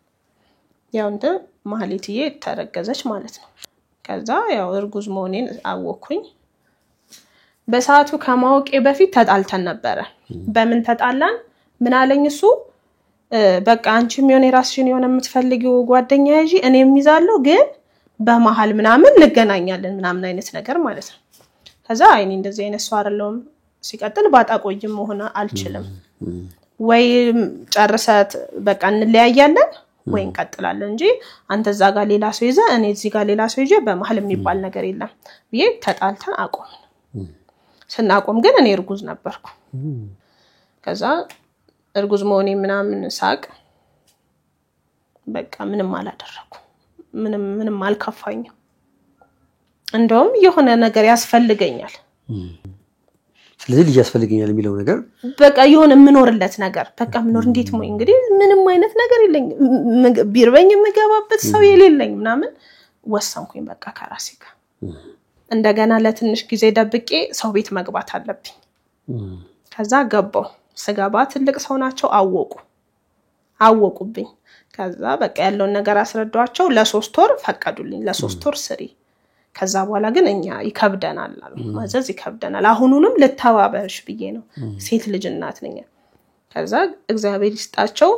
Speaker 2: ያው እንደ ማህሌትዬ ተረገዘች ማለት ነው ከዛ ያው እርጉዝ መሆኔን አወኩኝ በሰዓቱ ከማወቄ በፊት ተጣልተን ነበር በምን ተጣላን ምን አለኝ እሱ በቃ አንቺም የሆነ ራስሽን የሆነ የምትፈልጊው ጓደኛ ያጂ እኔም ይዛለሁ ግን በመሃል ምናምን እንገናኛለን ምናምን አይነት ነገር ማለት ነው ከዛ አይኔ እንደዚህ አይነት ሰው አይደለም ሲቀጥል ባጣቆይም ሆነ አልችልም ወይ ጨርሰት በቃ እንለያያለን ወይ እንቀጥላለን እንጂ አንተ እዛ ጋር ሌላ ሰው ይዘ እኔ እዚህ ጋር ሌላ ሰው ይዤ በመሃል የሚባል ነገር የለም ብዬ ተጣልተን አቆምን ስናቆም ግን እኔ እርጉዝ ነበርኩ ከዛ እርጉዝ መሆኔ ምናምን ሳቅ በቃ ምንም አላደረኩ ምንም አልከፋኝም እንደውም የሆነ ነገር ያስፈልገኛል
Speaker 1: ስለዚህ ልጅ ያስፈልገኛል የሚለው ነገር
Speaker 2: በቃ የሆነ ምኖርለት ነገር በቃ ምኖር እንዴት ሞይ እንግዲህ ምንም አይነት ነገር የለኝ ቢርበኝ መገባበት ሰው የሌለኝ ምናምን ወሰንኩኝ በቃ ከራሴ ጋር እንደገና ለትንሽ ጊዜ ደብቄ ሰው ቤት መግባት አለብኝ ከዛ ገባው ስጋባ ትልቅ ሰው ናቸው አወቁብኝ ከዛ በቃ ያለውን ነገር አስረዷቸው ለ3 ወር ፈቀዱልኝ ለ3 ወር ስሪ ከዛ በኋላ ግን እኛ ይከብደናል አሉ ማዘዝ ይከብደናል አሁኑንም ለተባበርሽ ብዬ ነው ሴት ልጅ እናት ነኝ ከዛ እግዚአብሔር ይስጣቸው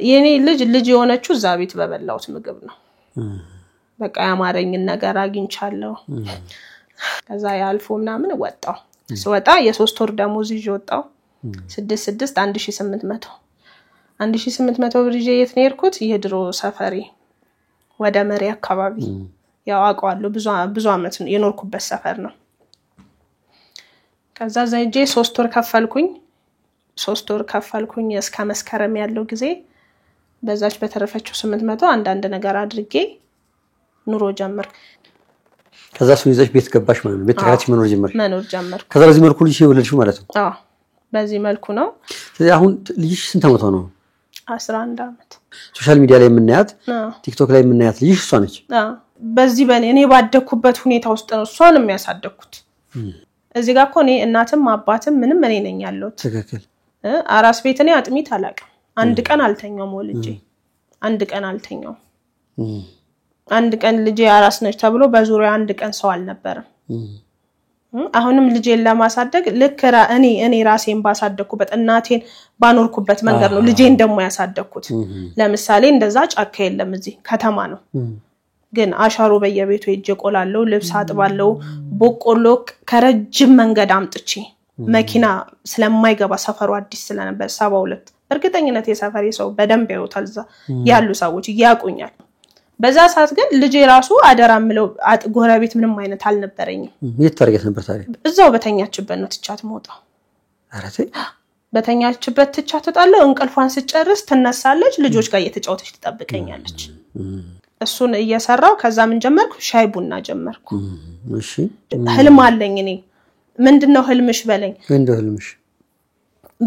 Speaker 2: የኔ ልጅ የሆነችው እዛ ቤት በበላውት ምግብ ነው በቃ ያማረኝ ነገር አግኝቻለሁ ከዛ ያልፎ ምናምን ወጣው ስወጣ የ3 ወር ደሞዝ ይዤ ወጣው 1800 ብር ይዤ የት ነው የሄድኩት የድሮ ሰፈሪ ወደ መሪ አካባቢ ያው አቋለው ብዙ አመት የኖርኩበት ሰፈር ነው ከዛ ዘይጄ 3 ወር ከፈልኩኝ እስከ መስከረም ያለው ጊዜ በዛች በተረፈችው 800 አንዳንድ ነገር አድርጌ ኑሮ ጀመርኩ
Speaker 1: ከዛ ሱይዘሽ ቤት ገባሽ ማለት ነው ቤት ተከራይተሽ መኖር ጀመርኩ ከዛ በዚህ መልኩ ልጅ ይወለድሽ ማለት ነው
Speaker 2: በዚህ መልኩ ነው
Speaker 1: ስለዚህ አሁን ልጅሽ ስንት አመት ነው
Speaker 2: 11 አመት
Speaker 1: ሶሻል ሚዲያ ላይ የምናያት ቲክቶክ ላይ የምናያት ልጅሽ እሷ ነች
Speaker 2: በዚህ እኔ ባደኩበት ሁኔታ ውስጥ ነው እሷን የሚያሳደኩት እዚህ ጋር እኮ እኔ እናትም አባትም ምንም እኔ ነኝ ያለሁት
Speaker 1: ትክክል
Speaker 2: አራስ ቤት እኔ አጥሚት አላቀም አንድ ቀን አልተኛውም ወልጄ አንድ ቀን አልተኛውም አንድ ቀን ልጄ አራስ ነች ተብሎ በዙሪያ አንድ ቀን ሰው አልነበረም አሁንም ልጄን ለማሳደግ ልክ እኔ ራሴን ባሳደግኩበት እናቴን ባኖርኩበት መንገድ ነው ልጄን ደሞ ያሳደግኩት ለምሳሌ እንደዛ ጫካ የለም እዚህ ከተማ ነው ግን አሻሮ በየቤቱ ሄጄ ቆላለው ልብስ አጥባለው ቦቆሎ ከረጅም መንገድ አምጥቼ መኪና ስለማይገባ ሰፈሩ አዲስ ስለነበር 72 እርግጠኝነት የሰፈሬ ሰው በደንብ ያውታል ያሉ ሰዎች ያቁኛል በዛ ሰዓት ግን ልጄ ራሱ አደራምለው ጎረቤት ምንም አይነት አልነበረኝም
Speaker 1: የት ታርገት ነበር ታዲያ
Speaker 2: እዛው በተኛችበት ነው ትቻት መውጣው
Speaker 1: አረቴ
Speaker 2: በተኛችበት ትቻት ተጣለው እንቅልፏን ስጨርስ ትነሳለች ልጆች ጋር እየተጫወተች ትጠብቀኛለች እሱን እየሰራው ከዛ ምን ጀመርኩ ሻይ ቡና ጀመርኩ
Speaker 1: እሺ
Speaker 2: ህልም አለኝ እኔ ምንድነው ህልምሽ በለኝ
Speaker 1: ምንድነው ህልምሽ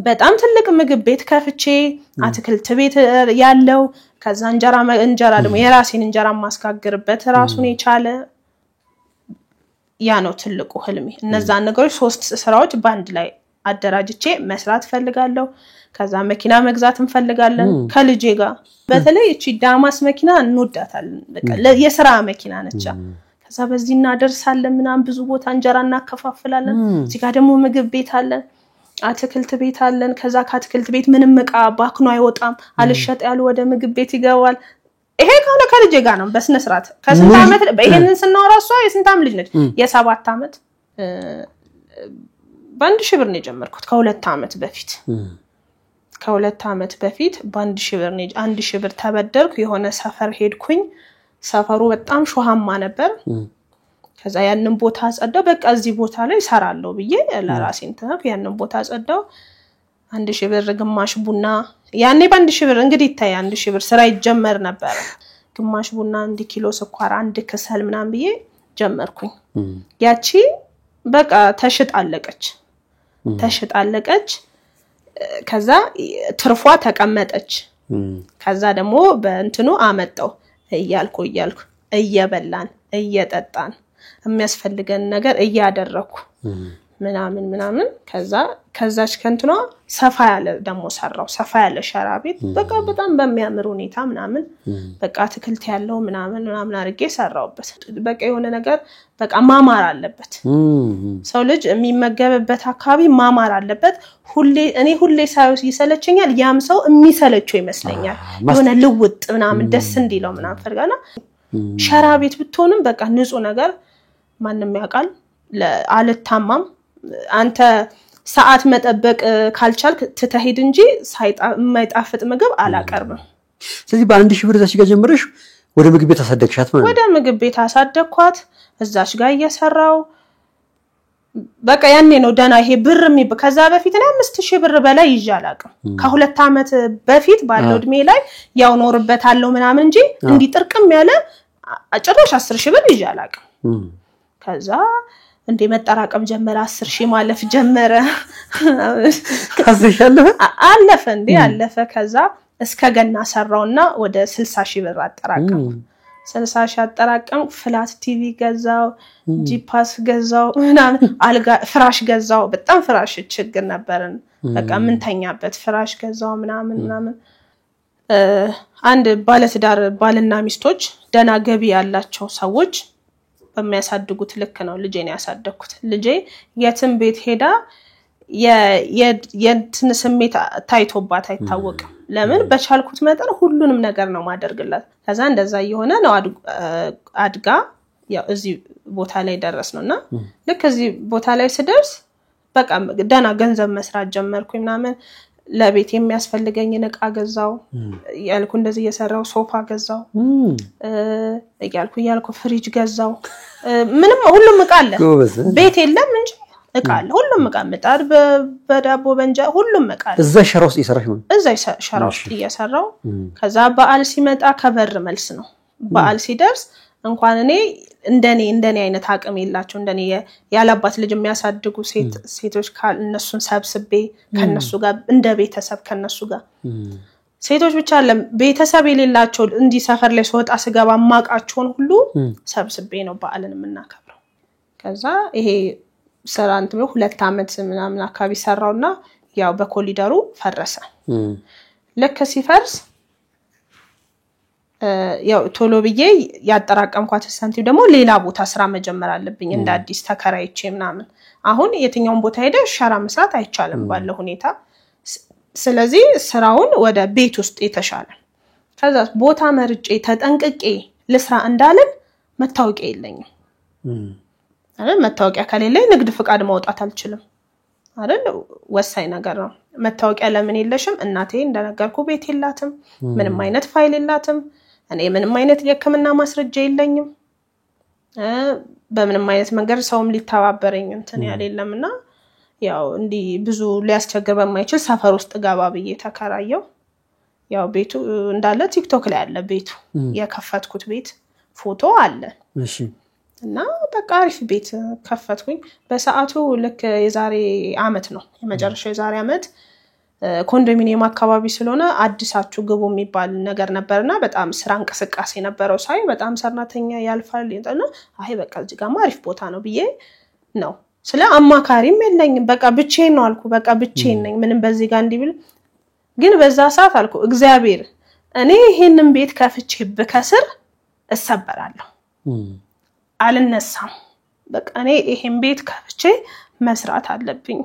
Speaker 2: በጣም ትልቅ ምግብ ቤት ከፍቼ አትክልት ቤት ያለው ከዛ እንጀራ ደግሞ የራሴን እንጀራ ማስጋግርበት ራሱን የቻለ ያ ነው ትልቁ ህልሜ እነዛ ነገሮች ሶስት ስራዎች ባንድ ላይ አደራጅቼ መስራት ፈልጋለሁ ከዛ መኪና መግዛት እንፈልጋለን ከልጄ ጋር በተለይ እቺ ዳማስ መኪና እንወዳታለን በቃ የሥራ መኪና ነች ከዛ በዚህ እናደርሳለን ምናም ብዙ ቦታ እንጀራ እናከፋፍላለን እዚህ ጋር ደግሞ ምግብ ቤት አለን አትክልት ቤት አለን ከዛ ከአትክልት ቤት ምንም ዕቃ ባክኖ አይወጣም አልሸጥ ያሉ ወደ ምግብ ቤት ይገባል ይሄ ከሆነ ከልጄ ጋር ነው በስነ ስርዓት ከስንት አመት በይሄንን ስናወራ እሷ የስንት አመት ልጅ ነች የ7 አመት ባንድ ሺህ ብር ነው የጀመርኩት ከ2 አመት በፊት ከ2 አመት በፊት ባንድ ሺህ ብር ነው 1000 ብር ተበደርኩ የሆነ ሰፈር ሄድኩኝ ሰፈሩ በጣም ሾሃማ ነበር ከዛ ያንን ቦታ አጸዳው በቃ እዚህ ቦታ ላይ ሰራለው ብዬ ለራሴ እንተናኩ ያንን ቦታ አጸዳው 1000 ብር ግማሽ ቡና ያኔ ባንድ ሺህ ብር እንግዲህ ይታይ 1000 ብር ስራ ይጀመር ነበር ግማሽ ቡና 1 ኪሎ ስኳር 1 ከሰል ምናም ብዬ ጀመርኩኝ ያቺ በቃ ተሽጣለቀች ከዛ ትርፏ ተቀመጠች ከዛ ደግሞ በእንትኑ አመጣው እያልኩ እየበላን እየጠጣን የሚያስፈልገን ነገር እያደረኩ ምናምን ከዛች ከንትኗ ሰፋ ያለ ደሞ ሰራው ሰፋ ያለ ሸራቤት በቃ በጣም በሚያምር ሁኔታ ምናምን በቃ ትክልት ያለው ምናምን አርጌ ሰራውበት በቃ የሆነ ነገር በቃ ማማር አለበት ሰው ልጅ የሚመገበበት አካባቢ ማማር አለበት እኔ ሁሌ ሳይው ይሰለቸኛል ያም ሰው የሚሰለቸው ይመስለኛል የሆነ ልውጥ ምናምን ደስ እንዲለው ምናምን ፈርጋና ሸራቤት ብትሆንም በቃ ንጹህ ነገር ማንንም ያቃል ለአልታማም አንተ ሰዓት መጠበቅ ካልቻልክ ትተሄድ እንጂ የማይጣፍጥ ምግብ አላቀርብም
Speaker 1: ስለዚህ በ1000 ብር እዛች ጋር ጀምረሽ ወደ ምግብ ቤት አሳደግሻት ማለት
Speaker 2: ወደ ምግብ ቤት አሳደግኳት እዛች ጋር እየሰራው በቃ ያኔ ነው ደና ይሄ ብር ከዛ በፊት ነው 5000 ብር በላይ ይጃላቀም ከ2 አመት በፊት ባለው እድሜ ላይ ያው ኖርበታለው ምናምን እንጂ እንዲ ጥርቅም ያለ አጭራሽ 10000 ብር ይጃላቀም ከዛ እንዴ መጠራቀም ጀመረ 10000 ማለፍ ጀመረ
Speaker 1: ካዘሻለፈ
Speaker 2: አለፈ እንዴ አለፈ ከዛ እስከ ገና ሰራውና ወደ 60000 ብር አጠራቀም 60000 አጠራቀም ፍላት ቲቪ ገዛው ጂፓስ ገዛው ምናምን አልጋ ፍራሽ ገዛው በጣም ፍራሽ ችግር ነበርን በቃ ምን ተኛበት ፍራሽ ገዛው ምናምን አንድ ባለትዳር ባልና ሚስቶች ደና ገቢ ያላቸው ሰዎች በሚያሳድጉት ልክ ነው ልጄን ያሳደግኩት ልጄ የትም ቤት ሄዳ የእንትን ስሜት ታይቶባት አይታወቅም ለምን በቻልኩት መጠን ሁሉንም ነገር ነው ማደርግላት ከዛ እንደዛ የሆነ ነው አድጋ ያው እዚህ ቦታ ላይ ደረስነውና ልክ እዚህ ቦታ ላይ ስደርስ በቃ ደና ገንዘብ መስራት ጀመርኩኝ ምናምን ለቤት የሚያስፈልገኝ ዕቃ ገዛው ያልኩ እንደዚህ የሰራው ሶፋ ገዛው ያልኩ ፍሪጅ ገዛው ምንም ሁሉም ዕቃ አለ ቤት የለም እንጂ ዕቃ አለ ሁሉም ዕቃ ምጣድ በዳቦ በእንጃ ሁሉም ዕቃ አለ
Speaker 1: እዛ ሸራ ውስጥ እየሰራሽ ነው
Speaker 2: እዛ ሸራ ውስጥ እየሰራው ከዛ በዓል ሲመጣ ከበር መልስ ነው በዓል ሲደርስ እንኳን እኔ እንደኔ አይነት አቅም የላቸው እንደኔ ያላባት ልጅ የሚያሳድጉ ሴቶች እነሱን ሰብስቤ ከነሱ ጋር እንደ ቤተሰብ ከነሱ ጋር ሴቶች ብቻ አለ ቤተሰብ የሌላቸው እንዲ ሰፈር ላይ ሲወጣ ስገባ ማቃቸውን ሁሉ ሰብስቤ ነው በዓልን የምናከብረው ከዛ ይሄ ሰራንት ነው 2 አመት ምናምን አካባቢ ሰራውና ያው በኮሊደሩ ፈረሰ ልክ ሲፈርስ ያው ቶሎ ብዬ ያጠራቀምኳት ሳንቲም ደግሞ ሌላ ቦታ ስራ መጀመር አለብኝ እንደ አዲስ ተከራይቼ ምናምን አሁን የትኛውን ቦታ ሄደ ሻራ መስራት አይቻልም ባለው ሁኔታ ስለዚህ ስራውን ወደ ቤት ውስጥ የተሻለ ከዛ ቦታ መርጬ ተጠንቅቄ ለስራ እንዳልን መታወቂያ የለኝም አይደል መታወቂያ ከሌለኝ ንግድ ፍቃድ ማውጣት አልችልም አይደል ወሳኝ ነገር ነው መታወቂያ ለምን የለሽም እናቴ እንደነገርኩ ቤት የላትም ምንም አይነት ፋይል የላትም እኔ ምንም አይነት የሕክምና ማስረጃ የለኝም በምንም አይነት መንገድ ሰውም ሊተባበረኝ እንትን ያለለምና ያው እንዲ ብዙ ሊያስቸግር በማይችል ሰፈር ውስጥ ገባ ብዬ ተከራየው ያው ቤቱ እንዳለ ቲክቶክ ላይ አለ ቤቱ የከፈትኩት ቤት ፎቶ አለ
Speaker 1: እሺ
Speaker 2: እና በቃ አሪፍ ቤት ከፈትኩኝ በሰዓቱ ልክ የዛሬ አመት ነው የመጨረሻው የዛሬ አመት ኮንዶሚኒየም አካባቢ ስለሆነ አዲሳቹ ግቡ የሚባል ነገር ነበርና በጣም ስራ እንቅስቃሴ ነበረው ሳይ በጣም ሰራተኛ ያልፋል እና አይ በቃ እዚህ ጋር አሪፍ ቦታ ነው ብዬ ነው ስለ አማካሪም የለኝም በቃ ብቻዬን ነው አልኩ በቃ ብቻዬን ነኝ ምንም በዚህ ጋር እንዲብል ግን በዛ ሰዓት አልኩ እግዚአብሔር እኔ ይሄንን ቤት ከፍቼ በከስር እሰበራለሁ አልነሳም በቃ እኔ ይሄን ቤት ከፍቼ መስራት አለብኝ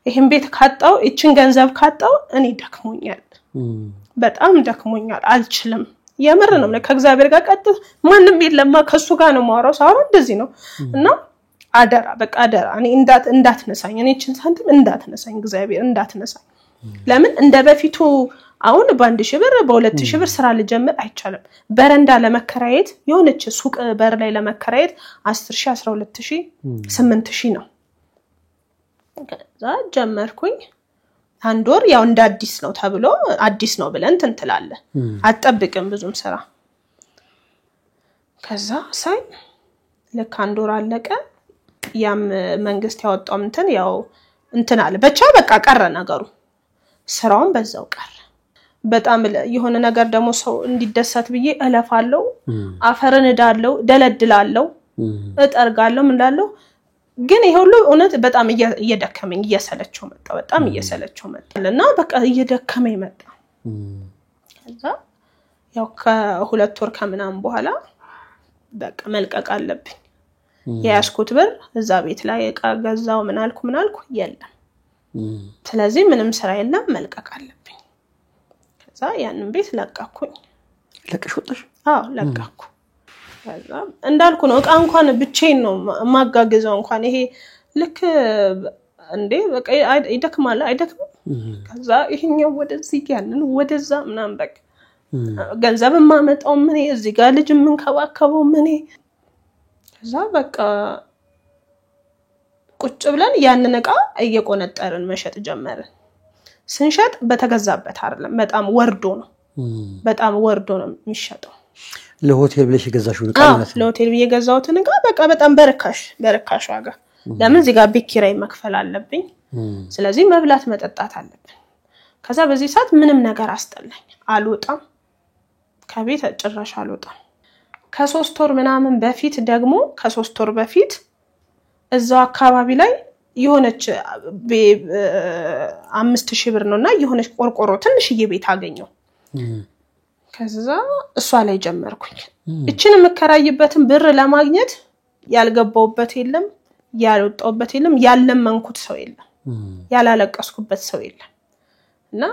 Speaker 2: ይሄን ቤት ካጣው እቺን ገንዘብ ካጣው እኔ ደክሞኛል በጣም ደክሞኛል አልችልም የምር ነው ከእግዚአብሔር ጋር ቀጥ ማንንም የለማ ከሱ ጋር ነው ማውራው ሳውራ እንደዚህ ነው እና አደራ በቃ አደራ እኔ እንዳትነሳኝ እኔ እቺን ሳንቲም እንዳትነሳኝ እግዚአብሔር እንዳትነሳኝ ለምን እንደበፊቱ አሁን በ1000 ብር በ2000 ብር ስራ ልጀምር አይቻልም በረንዳ ለመከራየት የሆነች ሱቅ በር ላይ ለመከራየት 10000 12000 8000 ነው ከዛ ጀመርኩኝ አንድ ወር ያው እንደ አዲስ ነው ተብሎ አዲስ ነው ብለን እንትላለ አጠብቅም ብዙም ስራ ከዛ ሳይ ለካ አንድ ወር አለቀ ያም መንግስት ያወጣው እንትን ያው እንትን አለ ብቻ በቃ ቀረ ነገሩ ስራውን በዛው ቀረ በጣም የሆነ ነገር ደግሞ ሰው እንዲደሰት ብዬ እለፋለሁ አፈርን እዳለው ደለድላለሁ እጠርጋለሁ ምን ላለው ግን ይሄ ሁሉ እውነት በጣም እየደከመኝ እየሰለቸው መጣ በጣም እየሰለቸው መጣልና በቃ እየደከመኝ መጣ ከዛ ያው ከሁለት ወር ከምናም በኋላ በቃ መልቀቅ አለብኝ ያስኩት ብር እዛ ቤት ላይ እቃ ገዛው ምን አልኩ የለም ስለዚህ ምንም ስራ የለም መልቀቅ አለብኝ ከዛ ያንን ቤት ለቀኩኝ
Speaker 1: ለቀሽ ወጣሽ
Speaker 2: አዎ ለቀኩ ከዛ እንዳልኩ ነው እቃ እንኳን ብቻዬን ነው ማጋገዘው እንኳን ይሄ ልክ እንዴ በቃ ይደክማል አይደክም ከዛ ይሄኛው ወደዚህ ያንን ወደዛ ምናምን በቃ ገንዘብ ማመጣው ምን እዚህ ጋር ልጅ ምን ከባከበው ምን ከዛ በቃ ቁጭ ብለን ያንን እቃ እየቆነጠርን መሸጥ ጀመርን ስንሸጥ በተገዛበት አይደለም በጣም ወርዶ ነው የሚሸጠው
Speaker 1: ለሆቴል ብለሽ የገዛሽው እቃ ማለት ነው
Speaker 2: ለሆቴል ብዬ የገዛሁትን እቃ በቃ በጣም በረካሽ ዋጋ ለምን እዚህ ጋር ቤት ኪራይ መክፈል አለብኝ ስለዚህ መብላት መጠጣት አለብኝ ከዛ በዚህ ሰዓት ምንም ነገር አስጠላኝ አልወጣም ከቤት ጭራሽ አልወጣም ከ3 ወር ምናምን በፊት ደግሞ ከ3 ወር በፊት እዛው አካባቢ ላይ የሆነች 5000 ብር ነውና የሆነች ቆርቆሮ ትንሽዬ ቤት አገኘው ከዛ እሷ ላይ ጀመርኩኝ እቺን መከራይበትን ብር ለማግኘት ያልገባውበት የለም ያልወጣውበት የለም ያለመንኩት ሰው የለም ያላለቀስኩበት ሰው የለም እና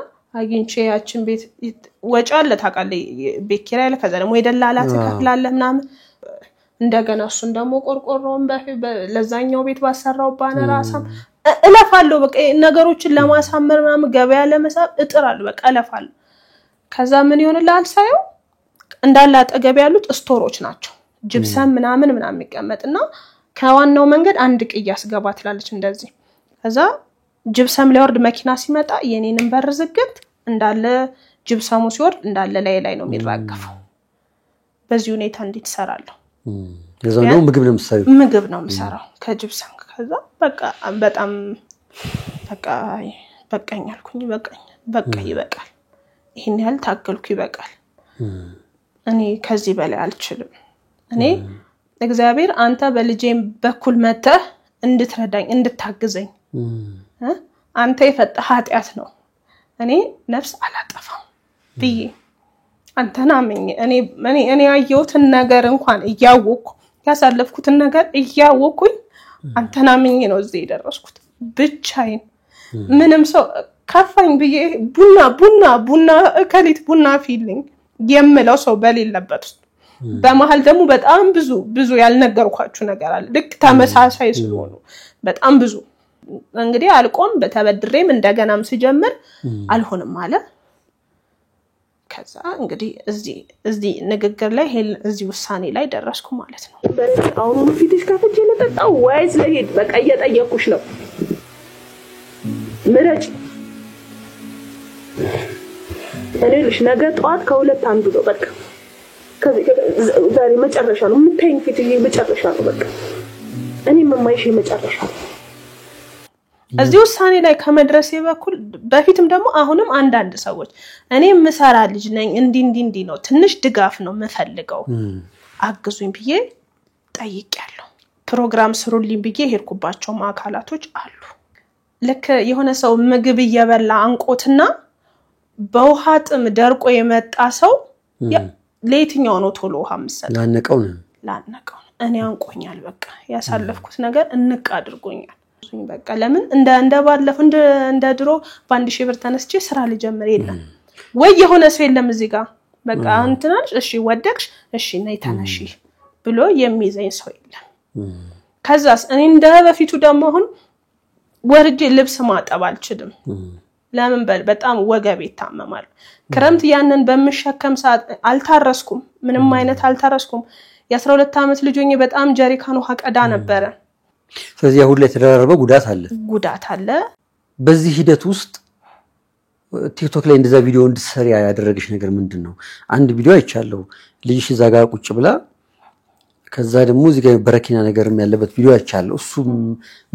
Speaker 2: አግኝቼ ያችን ቤት ወጫለ ታቃለይ ቤት ኪራይ ለከዛ ደግሞ የደላላ ተከፍላለ ምናምን እንደገና እሱን ደግሞ ቆርቆሮን ለዛኛው ቤት ባሰራው ባነር አሳም እለፋለሁ በቃ ነገሮችን ለማሳመር ምናምን ገበያ ለመሳብ እጥራለሁ በቃ እለፋለሁ ከዛ ምን ይሆንላል ሳይው እንዳለ አጠገብ ያሉት ስቶሮች ናቸው ጅብሰም ምናምን የሚቀመጥና ከዋናው መንገድ አንድ ቅያስ ገባ ትላለች እንደዚህ ከዛ ጅብሰም ሊወርድ መኪና ሲመጣ የኔንም በር ዝግት እንዳለ ጅብሰሙ ሲወርድ እንዳለ ላይ ነው የሚራገፈው በዚህ ሁኔታ እንዴት ሰራለሁ
Speaker 1: የዛው ነው ምግብ ነው የምሰራው ከጅብሰም ከዛ በቃ በጣም በቃኝ አልኩኝ በቃ ይበቃል ይሄን ያህል ታገልኩ ይበቃል እኔ ከዚህ በላይ አልችልም እኔ እግዚአብሔር አንተ በልጄም በኩል መተህ እንድትረዳኝ እንድታግዘኝ አንተ የፈጠ ኃጢያት ነው
Speaker 2: እኔ ነፍስ አላጠፋም ብዬ አንተና እኔ ያየሁትን ነገር እንኳን እያወቅኩ ያሳለፍኩትን ነገር እያወቅኩኝ አንተና ነው እዚህ የደረስኩት ብቻዬን ምንም ሰው ከፋኝ ብዬ ቡና ከሊት ቡና ፊልኝ የምለው ሰው በሌለበት በመሃል ደግሞ በጣም ብዙ ያልነገርኳችሁ ነገር አለ ልክ ተመሳሳይ ስለሆኑ በጣም ብዙ እንግዲህ አልቆም በተበድሬም እንደገናም ሲጀምር አልሆንም አለ ከዛ እንግዲህ እዚህ ንግግር ላይ እዚህ ውሳኔ ላይ ደረስኩ ማለት ነው አሁን ፊትሽ ከፍቼ ለጠጣው ወይስ ለሄድ በቃ እየጠየቅኩሽ ነው ምረጭ እኔ ልሽ ነገ ጧት ከሁለት አንዱ ነው በቃ ዛሬ መጨረሻ ነው የምታይኝ ፊት ይሄ መጨረሻ ነው በቃ እኔ መማይሽ መጨረሻ እዚህ ውሳኔ ላይ ከመድረሴ በኩል በፊትም ደግሞ አሁንም አንዳንድ ሰዎች እኔ ምሰራ ልጅ ነኝ እንዲ ነው ትንሽ ድጋፍ ነው መፈልገው አግዙኝ ብዬ ጠይቄያለሁ ፕሮግራም ስሩልኝ ብዬ ሄድኩባቸው ማካላቶች አሉ ልክ የሆነ ሰው ምግብ እየበላ አንቆትና በውሃ ጥም ደርቆ የመጣ ሰው ለየትኛው ነው ቶሎ ውሃ መስጠት ላነቀው እኔ አንቆኛል በቃ ያሳለፍኩት ነገር እንቅ አድርጎኛል በቃ ለምን እንደ ባለፈው እንደ ድሮ ባንድ ሺህ ብር ተነስቼ ስራ ልጀምር የለም ወይ የሆነ ሰው የለም እዚህ ጋር በቃ እንትናሽ እሺ ወደቅሽ እሺ ነይ ተነሺ ብሎ የሚይዘኝ ሰው የለም ከዛስ እኔ እንደ በፊቱ ደግሞ አሁን ወርጄ ልብስ ማጠብ አልችልም ለምን በጣም ወገቤ ታመማል ክረምት ያንን በመሸከም ሰዓት አልታረስኩም ምንም አይነት አልታረስኩም የ12 አመት ልጅ በጣም ጀሪካን ውሃ ቀዳ ነበር
Speaker 1: ስለዚህ አሁን ላይ ተደራረበ ጉዳት አለ
Speaker 2: በዚህ
Speaker 1: ሂደት ውስጥ ቲክቶክ ላይ እንደዛ ቪዲዮ እንድትሰሪ ያደረገሽ ነገር ምንድነው አንድ ቪዲዮ አይቻለሁ ልጅሽ እዛ ጋር ቁጭ ብላ ከዛ ደግሞ እዚህ ጋር በረኪና ነገርም ያለበት ቪዲዮ አይቻለሁ እሱ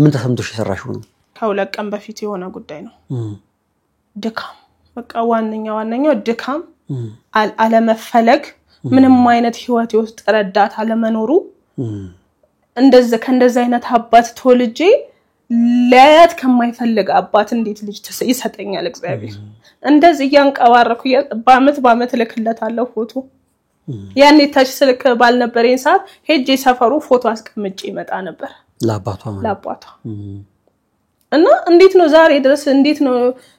Speaker 1: ምን ተሰምቶሽ የሰራሽው ነው
Speaker 2: ከሁለት ቀን በፊት የሆነ ጉዳይ ነው ድካም በቃ ዋነኛው ድካም አለመፈለግ ምንም አይነት ህይወት ውስጥ ረዳት አለመኖሩ ከእንደዛ አይነት አባት ተወልጄ ለያት ከማይፈልግ አባት እንዴት ልጅ ይሰጠኛል እግዚአብሔር እንደዚህ ያንቀባረኩ በአመት ለክለታለሁ ፎቶ ያኔ ታች ስልክ ባልነበረኝ ሰዓት ሄጄ ሰፈሩ ፎቶ አስቀምጬ ይመጣ ነበር ለአባቷ እና እንዴት ነው ዛሬ ድረስ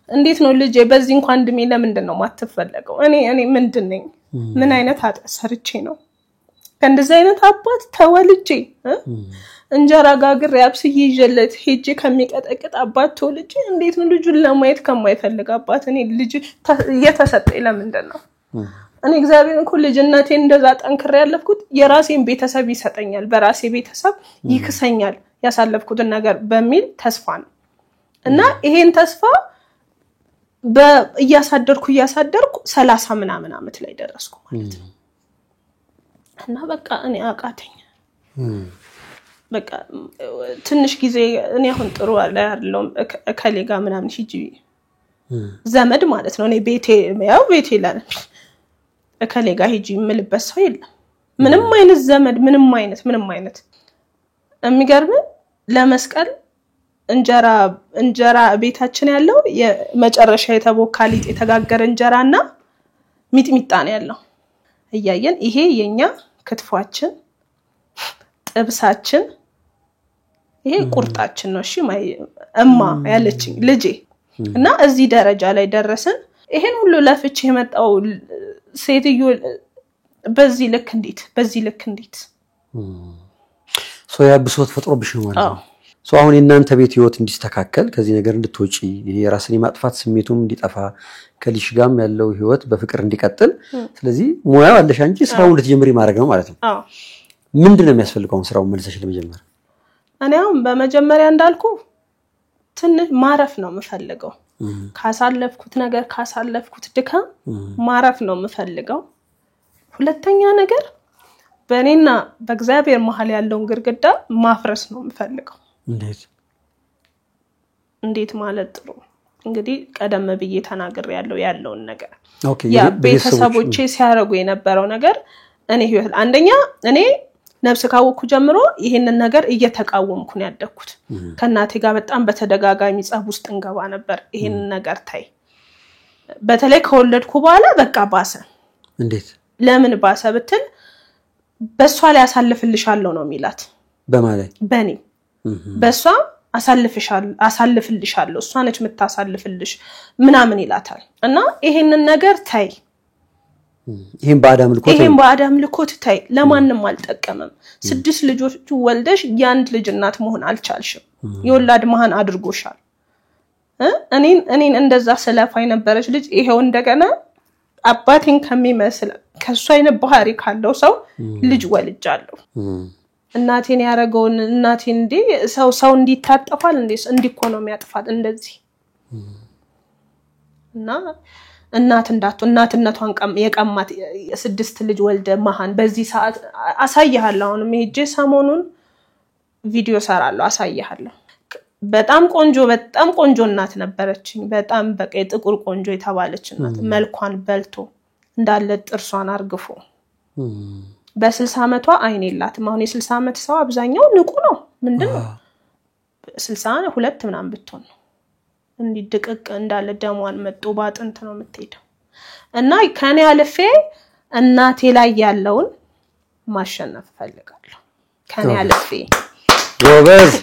Speaker 2: እንዴት ነው ልጅ በዚህ እንኳን ድሜ ለምንድነው ማትፈልገው እኔ ምንድነኝ ምን አይነት አጥሰርቼ ነው ከእንደዚህ አይነት አባት ተወልጄ እንጀራ ጋግር ያብስዬ ይጀለት ሄጄ ከሚቀጠቅጥ አባት ተወልጄ እንዴት ነው ልጁን ለማየት ከማይፈልግ አባት እኔ ልጅ የተሰጠኝ ለምንድነው እኔ እግዚአብሔር እንኳን ልጅነቴን እንደዛ ጠንክሬ ያለፍኩት የራሴን ቤተሰብ ይሰጠኛል በራሴ ቤተሰብ ይክሰኛል ያሳለፍኩትን ነገር በሚል ተስፋ ነው እና ይሄን ተስፋ በእያሳደርኩ 30 ምናምን አመት ላይ ደረስኩ ማለት ነው እና በቃ እኔ አቃተኝ በቃ ትንሽ ጊዜ እኔ አሁን ጥሩ አይደለም ከሌጋ ምናምን ሂጂ ዘመድ ማለት ነው እኔ ቤቴ ላይ ከሌጋ ሂጂ ምልበት ሰው የለም ምንም አይነት ዘመድ ምንም አይነት የሚገርም ለመስቀል እንጀራ ቤታችን ያለው የመጨረሻ የተቦካሊጥ የተጋገረ እንጀራና ሚጥሚጣ ነው ያለው እያየን ይሄ የኛ ክትፏችን ጥብሳችን ይሄ ቁርጣችን ነው እሺ እማ ያለችኝ ልጄ እና እዚህ ደረጃ ላይ ደረሰን ይሄን ሁሉ ለፍቼ የመጣው ሴትዮ በዚህ ልክ እንዴት
Speaker 1: ሶ ያብሶት ፈጥሮብሽ ነው ማለት ነው ሶ አሁን እናንተ ቤት ህይወት እንዲስተካከል ከዚህ ነገር እንድትወጪ የራስን ማጥፋት ስሜቱም እንዲጠፋ ከልጅ ጋርም ያለው ህይወት በፍቅር እንዲቀጥል ስለዚህ ሙያው አለሽ አንቺ ስራውን እንድትጀምሪ ማድረግ ነው ማለት ነው ምንድነው የሚያስፈልገው ስራውን መልሰሽ ለመጀመር
Speaker 2: እኔ አሁን በመጀመሪያ እንዳልኩ ትንሽ ማረፍ ነው የምፈልገው ካሳለፍኩት ድካም ማረፍ ነው የምፈልገው ሁለተኛ ነገር በእኔና በእግዚአብሔር መሃል ያለውን ግርግዳ ማፍረስ ነው የምፈልገው እንዴት ማለት ጥሩ እንግዲህ ቀደም ብዬ ተናግሬ ያለውን ነገር ያ ቤተሰቦቼ ሲያረጉ የነበረው ነገር እኔ ህይወት አንደኛ እኔ ነፍስ ካወኩ ጀምሮ ይሄንን ነገር እየተቃወምኩ ነው ያደኩት ከናቴ ጋር በጣም በተደጋጋሚ ጸብ ውስጥ እንገባ ነበር ይሄንን ነገር ታይ በተለይ ከወለድኩ በኋላ በቃ ባሰ
Speaker 1: እንዴት
Speaker 2: ለምን ባሰ ብትል በሷ ላይ አሳልፍልሻለሁ ነው የሚላት በማለት በኔ በሷ አሳልፍልሻለሁ እሷ ነች የምታሳልፍልሽ ምናምን ይላታል እና ይሄንን ነገር ታይ ይሄን በአዳም ልኮት ታይ ለማንንም አልጠቀመም 6 ልጆች ወልደሽ ያንድ ልጅ እናት መሆን አልቻልሽም የወላድ መሃን አድርጎሻል እኔን እንደዛ ሰላፋይ ነበረች ልጅ ይሄው እንደገና አባቴን ከሚመስል ከሷ አይነት ባህሪ ካለው ሰው ልጅ ወልጃለሁ እናቴን ያረጋውን እናቴን እንዴ ሰው እንዲታጠፋል እንዴ እንዲኮኖሚ ያጥፋል እንደዚህ እና እናትነቷን የቀማት የ6 ልጅ ወልደ መሃን በዚህ ሰዓት አሳይሃለሁ አሁን ሄጄ ሰሞኑን ቪዲዮ ሰራለሁ አሳይሃለሁ በጣም ቆንጆ እናት ነበረችኝ በጣም በቃ የጥቁር ቆንጆ የተባለች እናት መልኳን በልቶ እንዳለ ጥርሷን አርግፎ በ60 አመቷ አይን የላትም አሁን የ60 አመት ሰው አብዛኛው ንቁ ነው ምንድነው 62 ምናምን ብትሆን ነው እንዲ ድቅቅ እንዳለ ደሟን መጥቶ ባጥንት ነው የምትሄደው እና ከኔ አልፌ እናቴ ላይ ያለውን ማሸነፍ ፈልጋለሁ ከኔ አልፌ
Speaker 1: ጎበዝ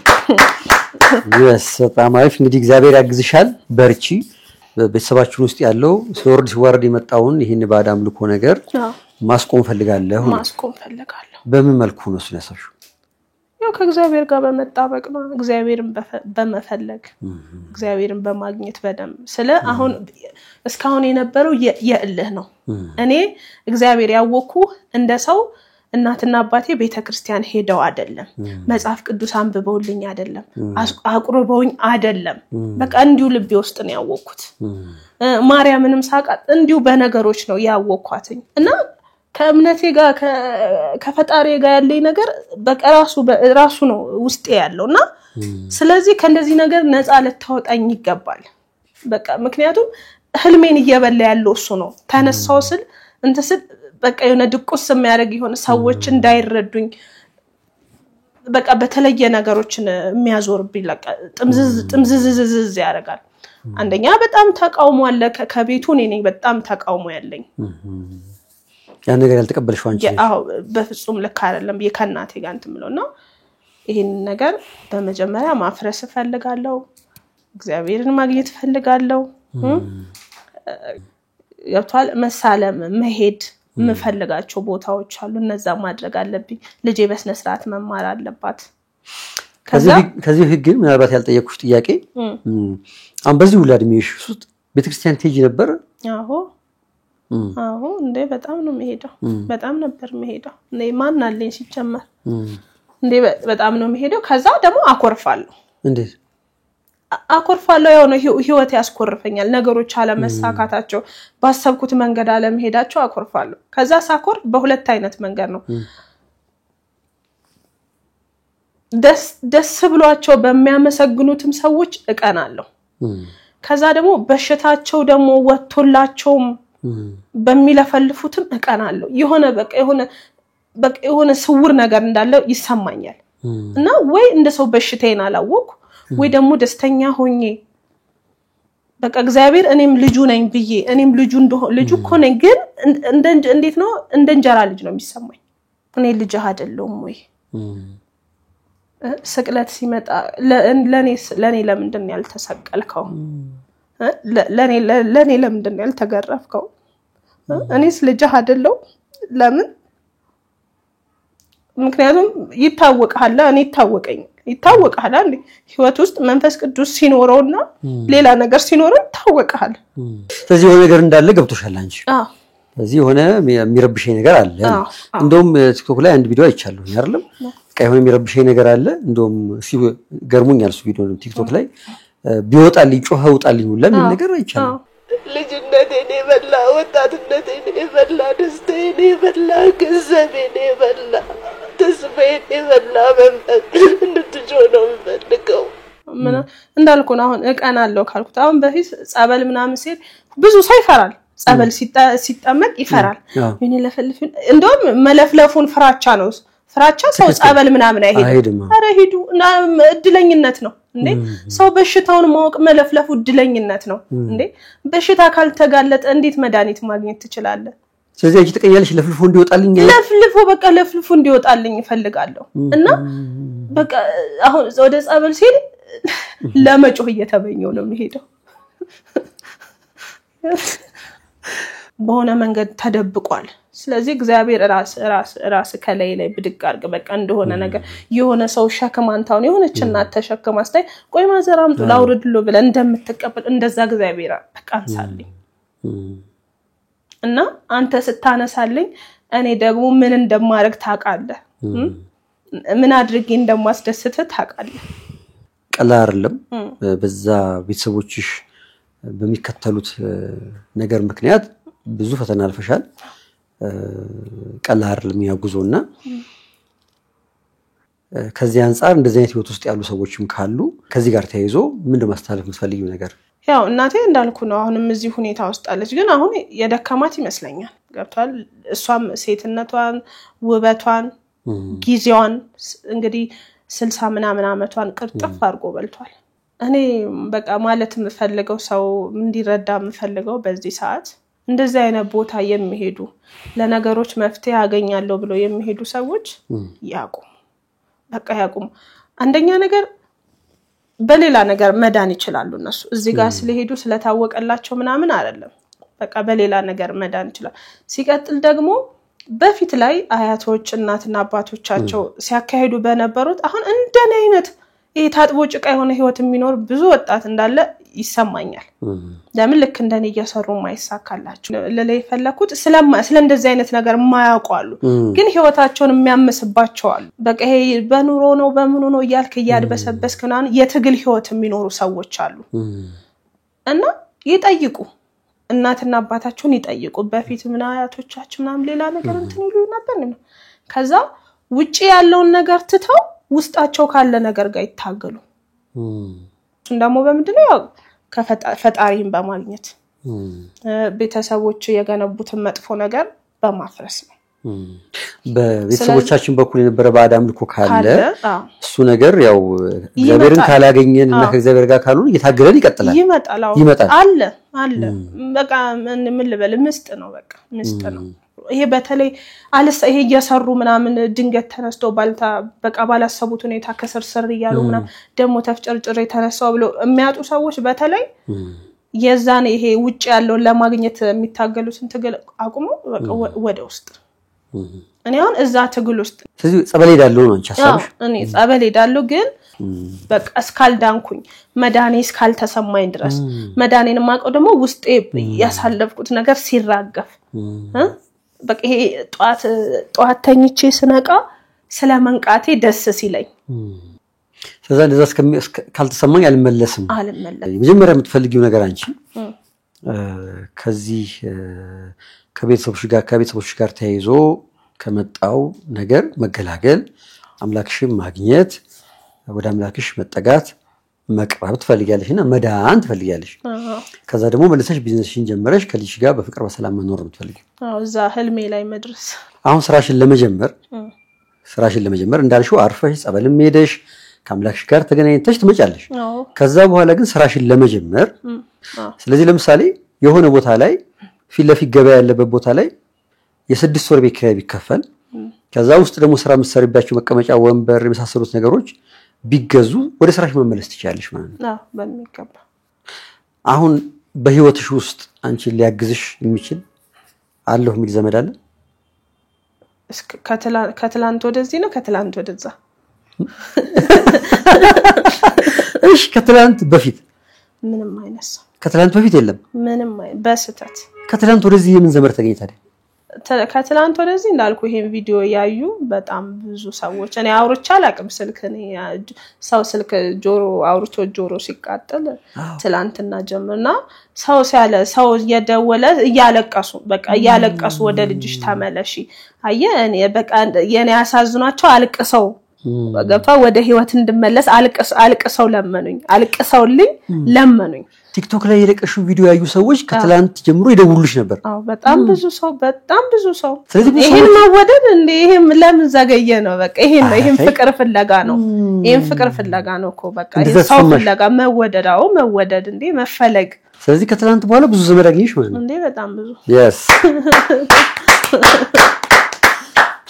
Speaker 1: በጣም አሪፍ እንግዲህ እግዚአብሔር ያግዝሻል በርቺ በቤተሰባችን ውስጥ ያለው ሲወርድ የመጣውን ይሄን በአዳም ልኮ ነገር ማስቆም ፈልጋለሁ በምን መልኩ ነው ስለሰሹ
Speaker 2: ያው ከእግዚአብሔር ጋር በመጣበቅ ነው እግዚአብሔርን በመፈለግ እግዚአብሔርን በማግኘት በደም ስለ አሁን እስካሁን የነበረው የእልህ ነው እኔ እግዚአብሔር ያወኩ እንደ ሰው እናትና አባቴ ቤተክርስቲያን ሄደው አይደለም መጽሐፍ ቅዱስ አንብበውልኝ አይደለም አቁርበውኝ አይደለም በቃ እንዲው ልቤ ውስጥ ነው ያወኩት ማርያምንም ሳቃት እንዲው በነገሮች ነው ያወኳትኝ እና ከእምነቴ ጋር ከፈጣሪ ጋር ያለኝ ነገር በቃ ራሱ ነው ውስጤ ያለውና ስለዚህ ከእንደዚህ ነገር ነፃ ለታወጣኝ ይገባል በቃ ምክንያቱም ህልሜን እየበላ ያለው እሱ ነው ተነሳው ስል እንተስል በቃ የሆነ ድቁስ የሚያደርግ ይሆነ ሰዎች እንዳይረዱኝ በቃ በተለየ ነገሮችን የሚያዞርብኝ ለቃ ጥምዝዝዝዝ ያደርጋል አንደኛ በጣም ተቃውሞ አለ ከቤቱ ነኝ በጣም ተቃውሞ ያለኝ
Speaker 1: ያ ነገር ያልተቀበልሽው አንቺ
Speaker 2: አዎ በፍጹም ልክ አይደለም የከናቴ ጋር እንትምለውና ይሄን ነገር በመጀመሪያ ማፍረስ ፈልጋለሁ እግዚአብሔርን ማግኘት ፈልጋለሁ ያቷል መሳለም መሄድ መፈልጋቸው ቦታዎች አሉ እነዛ ማድረግ አለብኝ ልጄ በስነ ስርዓት መማር አለባት
Speaker 1: ከዚህ ህግ ምናልባት ያልጠየቅኩሽ ጥያቄ አሁን በዚህ ውላድሚሽ ውስጥ ቤተክርስቲያን ትሄጂ ነበር
Speaker 2: አዎ እንዴ በጣም ነው መሄደው በጣም ነበር መሄደው እኔ ማን አለኝ ሲጀመር እንዴ በጣም ነው መሄደው ከዛ ደግሞ አኮርፋለሁ
Speaker 1: እንዴ
Speaker 2: አኮርፋለሁ ያው ነው ህይወት ያስኮርፈኛል ነገሮች አለ መሳካታቸው ባሰብኩት መንገድ አለ መሄዳቸው አኮርፋለሁ ከዛ ሳኮርፍ በሁለት አይነት መንገድ ነው ደስ ብሏቸው በሚያመሰግኑትም ሰዎች እቀናለሁ ከዛ ደግሞ በሽታቸው ደግሞ ወጥቶላቸው በሚለፈልፉትም እቀናለሁ የሆነ ስውር ነገር እንዳለ ይሰማኛል እና ወይ እንደሰው በሽታዬን አላወኩ ወይ ደግሞ ደስተኛ ሆኜ በቃ እግዚአብሔር እኔም ልጁ ነኝ ብዬ እኔም ልጁ እኮ ነኝ ግን እንዴት ነው እንደ እንጀራ ልጅ ነው የሚሰማኝ እኔ ልጅ አይደለሁም ወይ ስቅለት ሲመጣ ለኔ ለምንድን ነው ያልተሰቀልከው ለኔ ለምንድን ነው ያልተገረፍከው እኔስ ልጅ አይደለሁ ለምን ምክንያቱም ይታወቃል እኔ ይታወቃል እንዴ ህይወት ውስጥ መንፈስ ቅዱስ ሲኖርውና ሌላ ነገር ሲኖር ይታወቃል
Speaker 1: ስለዚህ የሆነ ነገር እንዳለ ገብቶሻል አንቺ ስለዚህ የሆነ የሚረብሽኝ ነገር አለ እንደውም ቲክቶክ ላይ አንድ ቪዲዮ አይቻለሁ አይደለም የሆነ የሚረብሽኝ ነገር አለ እንደውም ገርሞኛል እሱ ቪዲዮ ቲክቶክ ላይ ቢወጣልኝ ጮኸውጣልኝ ሁላ ምን ነገር አይቻለሁ
Speaker 2: ልጅነቴን የበላ ወጣትነቴን የበላ ደስታዬን የበላ ገንዘቤን የበላ ተስፋዬን የበላ እንድትጆነው ፈልገው ምን እንዳልኩ ነው አሁን እቀናለሁ ካልኩት አሁን በፊት ጸበል ምናምን ሲል ብዙ ሰው ይፈራል ጸበል ሲጠመቅ ይፈራል እኔ ለፈልፍ እንደውም መለፍለፉን ፍራቻ ነው ፍራቻ ሰው ጸበል ምናምን አይሄድም አረ ሄዱ እድለኝነት ነው እንዴ ሰው በሽታውን ማወቅ መለፍለፉ እድለኝነት ነው እንዴ በሽታ ካልተጋለጠ እንዴት መድኃኒት ማግኘት ትችላለህ
Speaker 1: ስለዚህ አንቺ ተቀያለሽ ለፍልፎ እንዲወጣልኝ
Speaker 2: በቃ ለፍልፎ እንዲወጣልኝ እፈልጋለሁ እና በቃ አሁን ወደ ጸበል ሲል ለመጮህ እየተመኘው ነው የሚሄደው በሆነ መንገድ ተደብቋል ስለዚህ እግዚአብሔር ራስ ከላይ ላይ ብድግ አርግ በቃ እንደሆነ ነገር የሆነ ሰው ሸከማንታውን የሆነች እናት ተሸከማስታይ ቆይ ማዘራምጡ ላውርድሎ ብለ እንደምትቀበል እንደዛ እግዚአብሔር በቃ አንሳልኝ እና አንተ ስታነሳልኝ እኔ ደግሞ ምን እንደማረግ ታውቃለህ ምን አድርጌ እንደማስደስት ታውቃለህ
Speaker 1: ቀላል አይደለም በዛ ቤተሰቦችሽ በሚከተሉት ነገር ምክንያት ብዙ ፈተና አልፈሻል ቀላል አይደለም ያጉዞና ከዚህ አንፃር እንደዚህ አይነት ህይወት ውስጥ ያሉ ሰዎችም ካሉ ከዚህ ጋር ተያይዞ ምን ማስተላለፍ የምትፈልጊው ነገር
Speaker 2: ያው እናቴ እንዳልኩ ነው አሁንም እዚህ ሁኔታ ውስጥ አለች ግን አሁን የደከማት ይመስለኛል ገብቷል እሷም ሴትነቷን ውበቷን ጊዜዋን እንግዲህ 60 ምናምን አመቷን ቅርጥፍ አርጎ በልቷል እኔ በቃ ማለት የምፈልገው ሰው እንዲረዳ የምፈልገው በዚህ ሰዓት እንደዚህ አይነት ቦታ የሚሄዱ ለነገሮች መፍትሄ ያገኛለሁ ብለው የሚሄዱ ሰዎች ያቁም በቃ ያቁም አንደኛ ነገር በሌላ ነገር መዳን ይችላሉ እነሱ እዚህ ጋር ስለሄዱ ስለታወቀላቸው ምናምን አይደለም በቃ በሌላ ነገር መዳን ይችላል ሲቀጥል ደግሞ በፊት ላይ አያቶች እናትና አባቶቻቸው ሲያካሄዱ በነበሩት አሁን እንደኔ አይነት ታጥቦ ጭቃ የሆነ ህይወት የሚኖር ብዙ ወጣት እንዳለ ይሰማኛል ለምን ልክ እንደኔ እየሰሩ ማይሳካላቸው ለላይ ፈለኩት ስለ እንደዚህ አይነት ነገር ማያውቃሉ ግን ህይወታቸውን የሚያመስባቸው አሉ በቃ ይሄ በኑሮ ነው በምኑ ነው ይያልክ ያድበሰበስከናን የትግል ህይወት የሚኖሩ ሰዎች አሉ እና ይጠይቁ እናትና አባታቸውን ይጠይቁ በፊት ምን አያቶቻቸው ምናምን ሌላ ነገር እንትን ይሉ ነበር ነው ከዛ ውጪ ያለውን ነገር ትተው ውስጣቸው ካለ ነገር ጋር ይታገሉ እንደሞ በመድነው ያው ከፈጣሪን በማግኘት ቤተሰቦች የገነቡትን መጥፎ ነገር በማፍረስ ነው
Speaker 1: በቤተሰቦቻችን በኩል የነበረ ባዳም ልኮ ካለ እሱ ነገር ያው እግዚአብሔርን ካላገኘን እና ከእግዚአብሔር ጋር ካሉ እየታገለን ይቀጥላል ይመጣል
Speaker 2: አለ በቃ ምን ልበል ምስጥ ነው በቃ ምስጥ ነው ይሄ በተለይ ይሄ እየሰሩ ምናምን ድንገት ተነስቶ ባልታ በቃ ባላሰቡት ሁኔታ ከስርስር ይያሉ ምናምን ደሞ ተፍጨርጭሬ ተነሳው ብሎ የሚያጡ ሰዎች በተለይ የዛን ይሄ ውጭ ያለው ለማግኘት የሚታገሉትን ትግል አቁሞ በቃ ወደ ውስጥ እኔ አሁን እዛ ትግል ውስጥ
Speaker 1: ስለዚህ ጸበል ሄዳለሁ ነው አንቺ
Speaker 2: እኔ ጸበል ሄዳለሁ ግን በቃ እስካልዳንኩኝ መዳኔ እስካልተሰማኝ ድረስ መዳኔን ማቀው ደግሞ ውስጤ ያሳለፍኩት ነገር ሲራገፍ በቃ ይሄ ጧት ተኝቼ ስነቃ ስለመንቃቴ ደስ ሲለኝ
Speaker 1: ስለዚህ እንደዛ ካልተሰማኝ አልመለስም መጀመሪያ የምትፈልጊው ነገር አንቺ ከዚህ ከቤተሰቦች ጋር ተያይዞ ከመጣው ነገር መገላገል አምላክሽን ማግኘት ወደ አምላክሽ መጠጋት መቅረብ ትፈልጊያለሽና መዳን ትፈልጊያለሽ ከዛ ደግሞ መልሰሽ ቢዝነስሽን ጀምረሽ ከልጅሽ ጋር በፍቅር በሰላም መኖር ትፈልጊ
Speaker 2: እዛ ህልሜ ላይ መድረስ
Speaker 1: አሁን ስራሽን ለመጀመር እንዳልሽው አርፈሽ ጸበልም ሄደሽ ከአምላክሽ ጋር ተገናኝተሽ ትመጫለሽ ከዛ በኋላ ግን ስራሽን ለመጀመር ስለዚህ ለምሳሌ የሆነ ቦታ ላይ ፊት ለፊት ገበያ ያለበት ቦታ ላይ የ6 ወር ቤት ኪራይ ቢከፈል ከዛ ውስጥ ደግሞ ስራ መስሪያባቸው መቀመጫ ወንበር የመሳሰሉት ነገሮች ቢገዙ ወደ ስራሽ መመለስ ትችያለሽ ማለት ነው
Speaker 2: በሚገባ
Speaker 1: አሁን በህይወትሽ ውስጥ አንቺ ሊያግዝሽ የሚችል አለው የሚል ዘመድ አለ
Speaker 2: ከትላንት ወደዚህ ነው ከትላንት ወደዛ
Speaker 1: እሺ ከትላንት በፊት
Speaker 2: ምንም አይነሳ
Speaker 1: ከትላንት በፊት የለም
Speaker 2: ምንም በስተት
Speaker 1: ከትላንት ወደዚህ የምን ዘመድ ተገኝታለ
Speaker 2: ከትላንት ወደዚህ እንዳልኩ ይሄን ቪዲዮ ያዩ በጣም ብዙ ሰዎች እኔ አውርቻ አላቅም ስልክ እኔ ሰው ስልክ ጆሮ ሲቃጠል ትላንትና ጀምርና ሰው የደወለ እያለቀሱ ወደ ልጅሽ ተመለሺ አየ እኔ በቃ የኔ ያሳዝኗቸው አልቅሰው ወገፋ ወደ ህይወት እንድመለስ አልቅሰው ለመኑኝ
Speaker 1: ቲክቶክ ላይ የለቀሹ ቪዲዮ ያዩ ሰዎች ከትላንት ጀምሮ ይደውሉልሽ ነበር
Speaker 2: በጣም ብዙ ሰው ይሄን መወደድ እንዴ ይሄም ለምን ዘገየ ነው በቃ ይሄን ፍቅር ፍለጋ ነው እኮ በቃ ሰው ፍለጋ መወደድ እንዴ መፈለግ
Speaker 1: ስለዚህ ከትላንት በኋላ ብዙ ዘመድ አግኝሽ ማለት ነው
Speaker 2: እንዴ በጣም ብዙ
Speaker 1: yes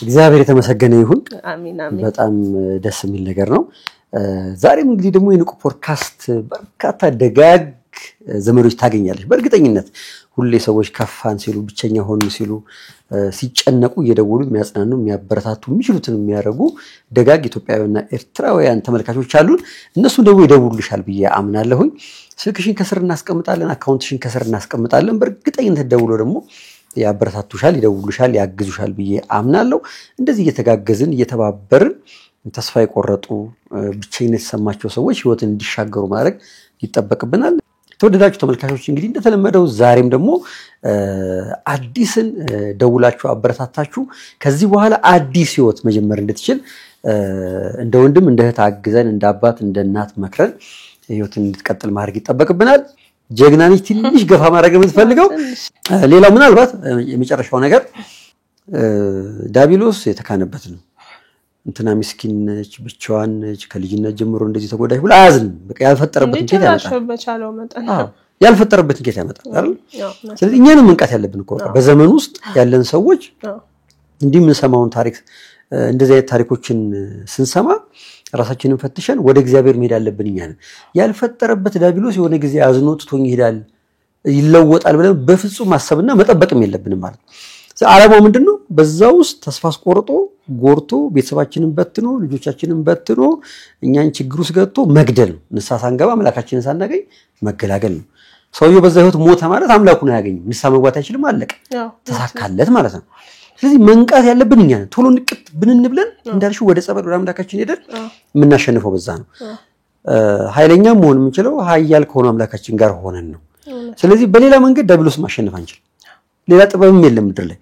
Speaker 1: እግዚአብሔር የተመሰገነ ይሁን
Speaker 2: አሜን
Speaker 1: በጣም ደስ የሚል ነገር ነው ዛሬም እንግዲህ ደግሞ የንቁ ፖድካስት በርካታ ደጋግ ዘመዶች ታገኛለሽ በእርግጠኝነት ሁሌ ሰዎች ከፋን ሲሉ ብቸኛ ሆኑ ሲሉ ሲጨነቁ እየደወሉ የሚያጽናኑ የሚያበረታቱ የሚችሉትን የሚያደርጉ ደጋግ ኢትዮጵያውያንና ኤርትራውያን ተመልካቾች አሉን እነሱ ደግሞ ይደውሉልሻል ብዬ አምናለሁኝ ስልክሽን ከስር እናስቀምጣለን አካውንትሽን ከስር እናስቀምጣለን በእርግጠኝነት ደውሎ ደግሞ ያበረታቱሻል ይደውሉልሻል ያግዙሻል ብዬ አምናለሁ እንደዚህ እየተጋገዝን እየተባበርን ተስፋ የቆረጡ ብቸኝነት የተሰማቸው ሰዎች ህይወትን እንዲሻገሩ ማድረግ ይጠበቅብናል ተወደዳችሁ ተመልካቾች እንግዲህ እንደተለመደው ዛሬም ደግሞ አዲስን ደውላችሁ አበረታታችሁ ከዚህ በኋላ አዲስ ህይወት መጀመር እንድትችል እንደ ወንድም እንደ እህት አግዘን እንደ አባት እንደ እናት መክረን ህይወትን እንድትቀጥል ማድረግ ይጠበቅብናል ጀግናኒት ትንሽ ገፋ ማድረግ የምትፈልገው ሌላው ምናልባት የመጨረሻው ነገር ዳቢሎስ የተካነበት ነው እንትና ምስኪን ነች ብቻዋን ነች ከልጅነት ጀምሮ እንደዚህ ተጎዳሽ ብላ አያዝን በቃ ያልፈጠረበት እንዴት ያመጣል ያልፈጠረበት እንዴት ያመጣል አይደል ስለዚህ እኛንም መንቃት ያለብን እኮ በዘመን ውስጥ ያለን ሰዎች እንዲህ ምን ሰማውን ታሪክ እንደዚህ አይነት ታሪኮችን ስንሰማ ራሳችንን ፈትሸን ወደ እግዚአብሔር መሄድ አለብን እኛን ያልፈጠረበት ዳቢሎስ የሆነ ጊዜ አዝኖ ትቶኝ ይሄዳል ይለወጣል ብለን በፍጹም ማሰብና መጠበቅም የለብንም ማለት ዓላማው ምንድነው በዛው ውስጥ ተስፋ አስቆርጦ ጎርቶ ቤተሰባችንን በትኖ ልጆቻችንን በትኖ እኛን ችግር ውስጥ ገብቶ መግደል ነው ንስሐ ሳንገባ አምላካችንን ሳናገኝ መገላገል ነው ሰውየው በዛ ህይወት ሞተ ማለት አምላኩን አያገኝም ንስሐ መግባት አይችልም አለቀ ተሳካለት ማለት ነው ስለዚህ መንቃት ያለብን እኛ ቶሎ ንቅት ብንንብለን እንዳልሽው ወደ ጸበል ወደ አምላካችን ሄደን ምናሸንፈው በዛ ነው ኃይለኛ መሆን የምንችለው ኃያል ከሆነ አምላካችን ጋር ሆነን ነው ስለዚህ በሌላ መንገድ ዳቢሎስ ማሸነፍ አንችልም ሌላ ጥበብም የለም ምድር ላይ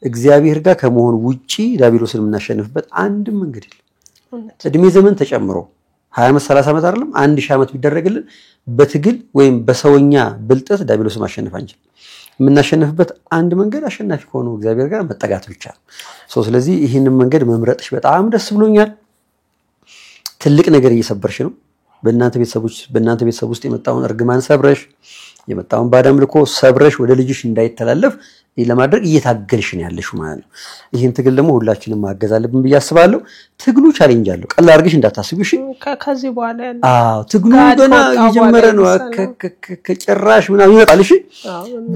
Speaker 1: እግዚአብሔር ጋር ከመሆን ውጪ ዳቢሎስን የምናሸንፍበት አንድ መንገድ የለም እድሜ ዘመን ተጨምሮ 20 ዓመት 30 ዓመት አይደለም 1000 ዓመት ቢደረግልን በትግል ወይም በሰውኛ ብልጠት ዳቢሎስን ማሸነፍ አንችልም የምናሸንፍበት አንድ መንገድ አሸናፊ ከሆነው እግዚአብሔር ጋር መጠጋት ብቻ ነው ስለዚህ ይሄንን መንገድ መምረጥሽ በጣም ደስ ብሎኛል ትልቅ ነገር እየሰበርሽ ነው በእናንተ ቤተሰብ ውስጥ የመጣውን እርግማን ሰብረሽ የመጣውን ባዳም ልኮ ሰብረሽ ወደ ልጅሽ እንዳይተላለፍ ለማድረግ እየታገልሽ ነው ያለሽ ማለት ነው ይሄን ትግል ደግሞ ሁላችንም ማገዝ አለብን በያስባለሁ ትግሉ ቻሌንጅ አለው ቀላል አድርገሽ እንዳታስቡ እሺ
Speaker 2: ከዚህ በኋላ ያለ
Speaker 1: ትግሉ ገና እየጀመረ ነው ከጭራሽ ምናምን ይመጣል እሺ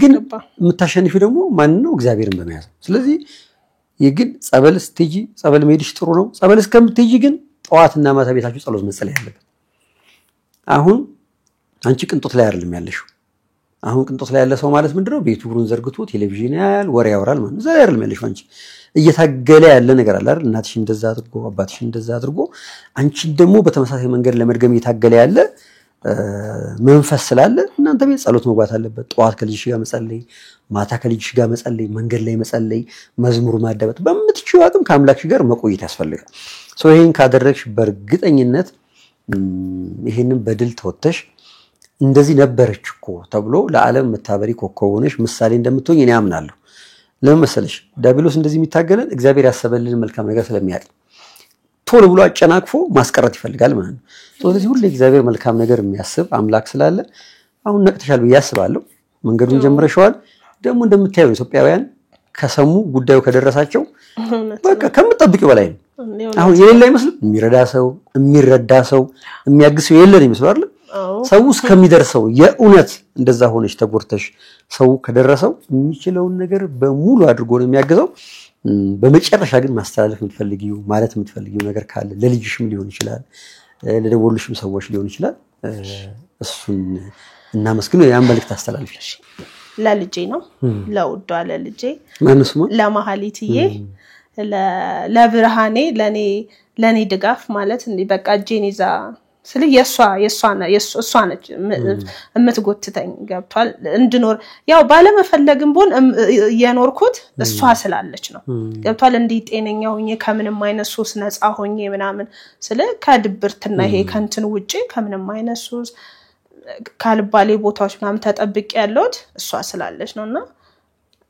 Speaker 1: ግን የምታሸንፊ ደግሞ ማን ነው እግዚአብሔርን በመያዝ ስለዚህ የግድ ጸበል ስትጂ ጸበል መሄድሽ ጥሩ ነው ጸበል እስከምትጂ ግን ጠዋትና ማታ ቤታችሁ ጸሎት መጸለይ አለበት አሁን አንቺ ቅንጦት ላይ አይደለም ያለሽው አሁን ቅንጦት ላይ ያለ ሰው ማለት ምንድነው ቤቱ ብሩን ዘርግቶ ቴሌቪዥን ያያል ወሬ ያወራል ማለት ነው ዛሬ አይደለም ያለሽው አንቺ እየታገለ ያለ ነገር አለ አይደል እናትሽ እንደዛ አድርጎ አባትሽ እንደዛ አድርጎ አንቺ ደግሞ በተመሳሳይ መንገድ ለመድገም እየታገለ ያለ መንፈስ ስላለ እናንተ ቤት ጸሎት መግባት አለበት ጠዋት ከልጅሽ ጋር መጸለይ ማታ ከልጅሽ ጋር መጸለይ መንገድ ላይ መጸለይ መዝሙር ማዳመጥ በምትችይው አቅም ከአምላክሽ ጋር መቆየት ያስፈልጋል ይሄን ካደረግሽ በእርግጠኝነት ይሄንን በድል ተወጥተሽ እንደዚህ ነበርች እኮ ተብሎ ለዓለም መታበሪ ኮከቦነሽ ምሳሌ እንደምትሆኝ እኔ አምናለሁ ለምን መሰለሽ ዳቢሎስ እንደዚህ የሚታገለን እግዚአብሔር ያሰበልን መልካም ነገር ስለሚያውቅ ቶሎ ብሎ አጨናቅፎ ማስቀረት ይፈልጋል ማለት ነው ስለዚህ ሁሉ እግዚአብሔር መልካም ነገር የሚያስብ አምላክ ስላለ አሁን ነቅተሻል በያስባለሁ መንገዱን ጀምረሻል ደግሞ እንደምታየው ኢትዮጵያውያን ከሰሙ ጉዳዩ ከደረሳቸው በቃ ከምትጠብቂው በላይ ነው አሁን የሌላ አይመስልም የሚረዳ ሰው የሚያግዝ ሰው የለን ይመስላል አይደል ሰው እስከሚደርሰው የኡነት እንደዛ ሆነሽ ተጎርተሽ ሰው ከደረሰው የሚችለውን ነገር በሙሉ አድርጎ ነው የሚያገዘው በመጨረሻ ግን ማስተላለፍ የምትፈልጊው ማለት የምትፈልጊው ነገር ካለ ለልጅሽም ሊሆን ይችላል ለደወሉሽም ሰዎች ሊሆን ይችላል እሱን እና መስግኑ ያን መልእክት አስተላልፊሽ
Speaker 2: ለልጄ ነው ለውዷ ለልጄ
Speaker 1: ማንሱማ
Speaker 2: ለማህሊትዬ ለብርሃኔ ለኔ ድጋፍ ማለት እንዴ በቃ ጄኒዛ ስለ የሷ ነች እምትጎትተኝ ገብቷል እንድኖር ያው ባለመፈለግም ቢሆን የኖርኩት እሷ ስላለች ነው ገብቷል እንዲ ጤነኛ ሆኜ ከምንም አይነት ሱስ ነፃ ሆኜ ምናምን ስለ ከድብርትና ይሄ ከንትን ውጪ ከምንም አይነት ሱስ ካልባሌ ቦታዎች ምናምን ተጠብቅ ያለውት እሷ ስላለች ነውና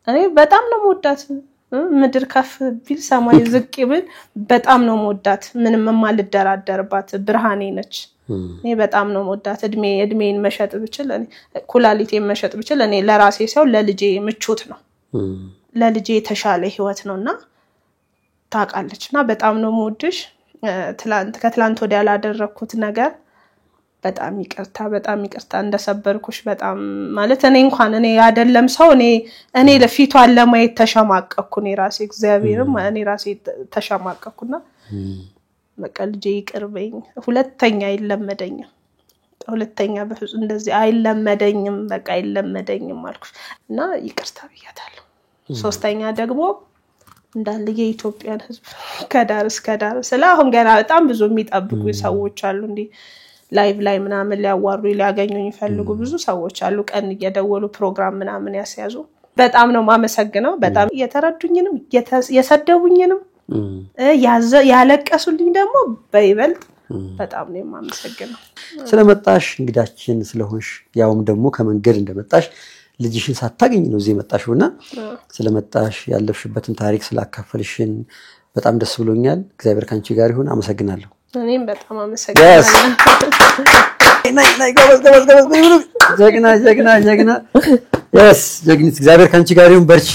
Speaker 2: እኔ በጣም ነው የምወዳት ምድር ከፍ ቢል ሰማይ ዝቅ ቢል በጣም ነው የምወዳት ምንም ማልደራደርባት ብርሃኔ ነች እኔ በጣም ነው የምወዳት እድሜን መሸጥ ብችል እኔ ኩላሊቴን መሸጥ ብችል እኔ ለራሴ ሰው ለልጄ ምቾት ነው ለልጄ ተሻለ ህይወት ነውና ታቃለችና በጣም ነው የምወድሽ ከትላንት ወዲያ ያላደረኩት ነገር በጣም ይቅርታ እንደሰበርኩሽ በጣም ማለት እኔ እንኳን እኔ አይደለም ሰው እኔ ለፊቷን ለማየት ተሸማቀቅኩ እኔ ራሴ እግዚአብሔርም እኔ ራሴ ተሸማቀቅኩና በቃ ልጄ ይቅርበኝ ሁለተኛ በፍጹም እንደዚህ አይለመደኝም በቃ አይለመደኝም አልኩሽ እና ይቅርታ ብያታለሁ ሶስተኛ ደግሞ እንዳለ የኢትዮጵያን ህዝብ ከዳር እስከ ዳር ስለአሁን ገና በጣም ብዙ የሚጠብቁ ሰዎች አሉ እንዴ ላይቭ ላይ ምናምን ሊያዋሩ ሊያገኙኝ ይፈልጉ ብዙ ሰዎች አሉ ቀን እየደወሉ ፕሮግራም ምናምን ያስያዙ በጣም ነው ማመሰግነው በጣም የተረዱኝንም የሰደቡኝንም ያለቀሱልኝ ደግሞ በይበልጥ በጣም ነው ማመሰግነው
Speaker 1: ስለመጣሽ እንግዳችን ስለሆንሽ ያውም ደግሞ ከመንገድ እንደመጣሽ ልጅሽን ሳታገኝ ነው እዚህ መጣሽውና ስለመጣሽ ያለፍሽበትን ታሪክ ስላካፈልሽን በጣም ደስ ብሎኛል እግዚአብሔር ካንቺ ጋር ይሁን አመሰግናለሁ
Speaker 2: እኔም በጣም አመሰግናለሁ
Speaker 1: ናይ ጎበዝ ጀግና yes ጀግኒት እግዚአብሔር ካንቺ ጋር ይሁን በርቺ